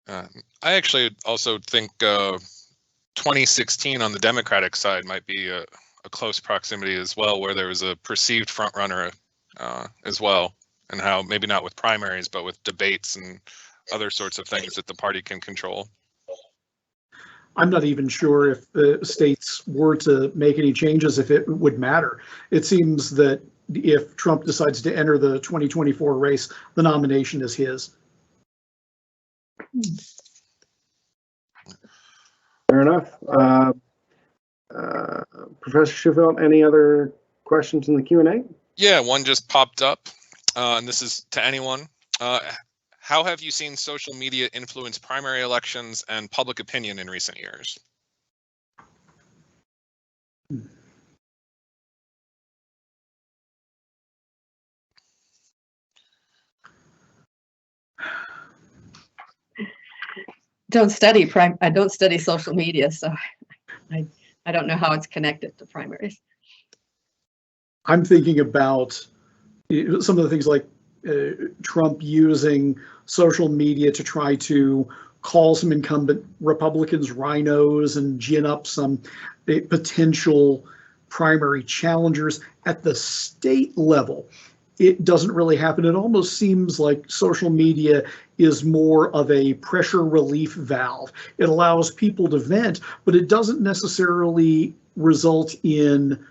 Speaker 3: I actually also think 2016 on the Democratic side might be a close proximity as well, where there was a perceived front runner as well, and how maybe not with primaries, but with debates and other sorts of things that the party can control.
Speaker 4: I'm not even sure if the states were to make any changes, if it would matter. It seems that if Trump decides to enter the 2024 race, the nomination is his.
Speaker 1: Fair enough. Professor Sheffield, any other questions in the Q&A?
Speaker 3: Yeah, one just popped up, and this is to anyone. How have you seen social media influence primary elections and public opinion in recent years?
Speaker 2: I don't study social media, so I don't know how it's connected to primaries.
Speaker 4: I'm thinking about some of the things like Trump using social media to try to call some incumbent Republicans rhinos and gin up some potential primary challengers at the state level. It doesn't really happen. It almost seems like social media is more of a pressure relief valve. It allows people to vent, but it doesn't necessarily result in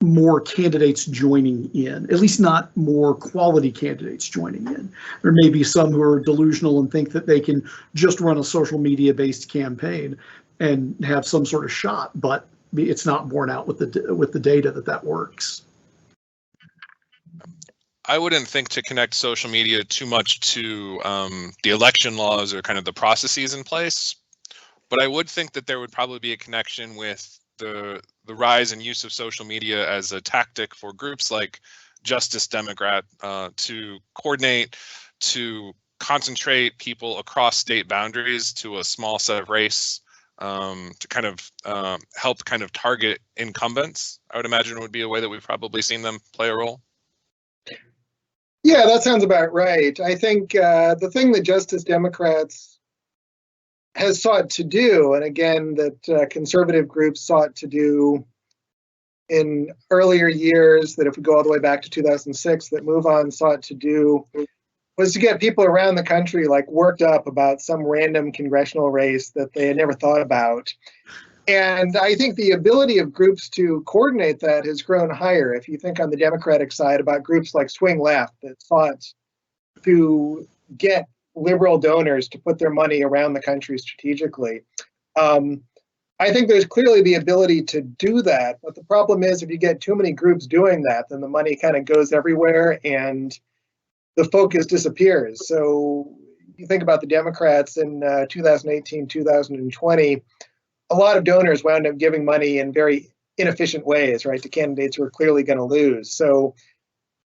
Speaker 4: more candidates joining in, at least not more quality candidates joining in. There may be some who are delusional and think that they can just run a social media based campaign and have some sort of shot, but it's not borne out with the data that works.
Speaker 3: I wouldn't think to connect social media too much to the election laws or kind of the processes in place, but I would think that there would probably be a connection with the rise and use of social media as a tactic for groups like Justice Democrat to coordinate, to concentrate people across state boundaries to a small set of race to kind of help kind of target incumbents, I would imagine would be a way that we've probably seen them play a role.
Speaker 5: Yeah, that sounds about right. I think the thing that Justice Democrats has sought to do, and again, that conservative groups sought to do in earlier years, that if we go all the way back to 2006, that Move On sought to do, was to get people around the country like worked up about some random congressional race that they had never thought about. And I think the ability of groups to coordinate that has grown higher. If you think on the Democratic side about groups like Swing Left that sought to get liberal donors to put their money around the country strategically. I think there's clearly the ability to do that, but the problem is if you get too many groups doing that, then the money kind of goes everywhere and the focus disappears. So you think about the Democrats in 2018, 2020, a lot of donors wound up giving money in very inefficient ways, right, to candidates who are clearly going to lose. So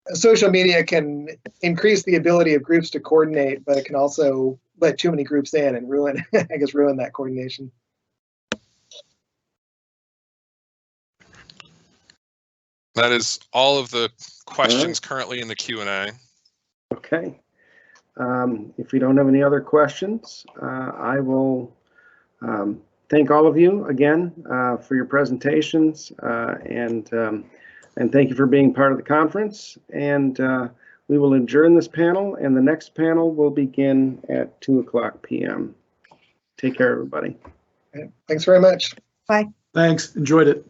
Speaker 5: social media can increase the ability of groups to coordinate, but it can also let too many groups in and ruin, I guess, ruin that coordination.
Speaker 3: That is all of the questions currently in the Q&A.
Speaker 1: Okay. If we don't have any other questions, I will thank all of you again for your presentations and thank you for being part of the conference. And we will adjourn this panel, and the next panel will begin at 2:00 p.m. Take care, everybody.
Speaker 5: Okay. Thanks very much.
Speaker 2: Bye.
Speaker 4: Thanks. Enjoyed it.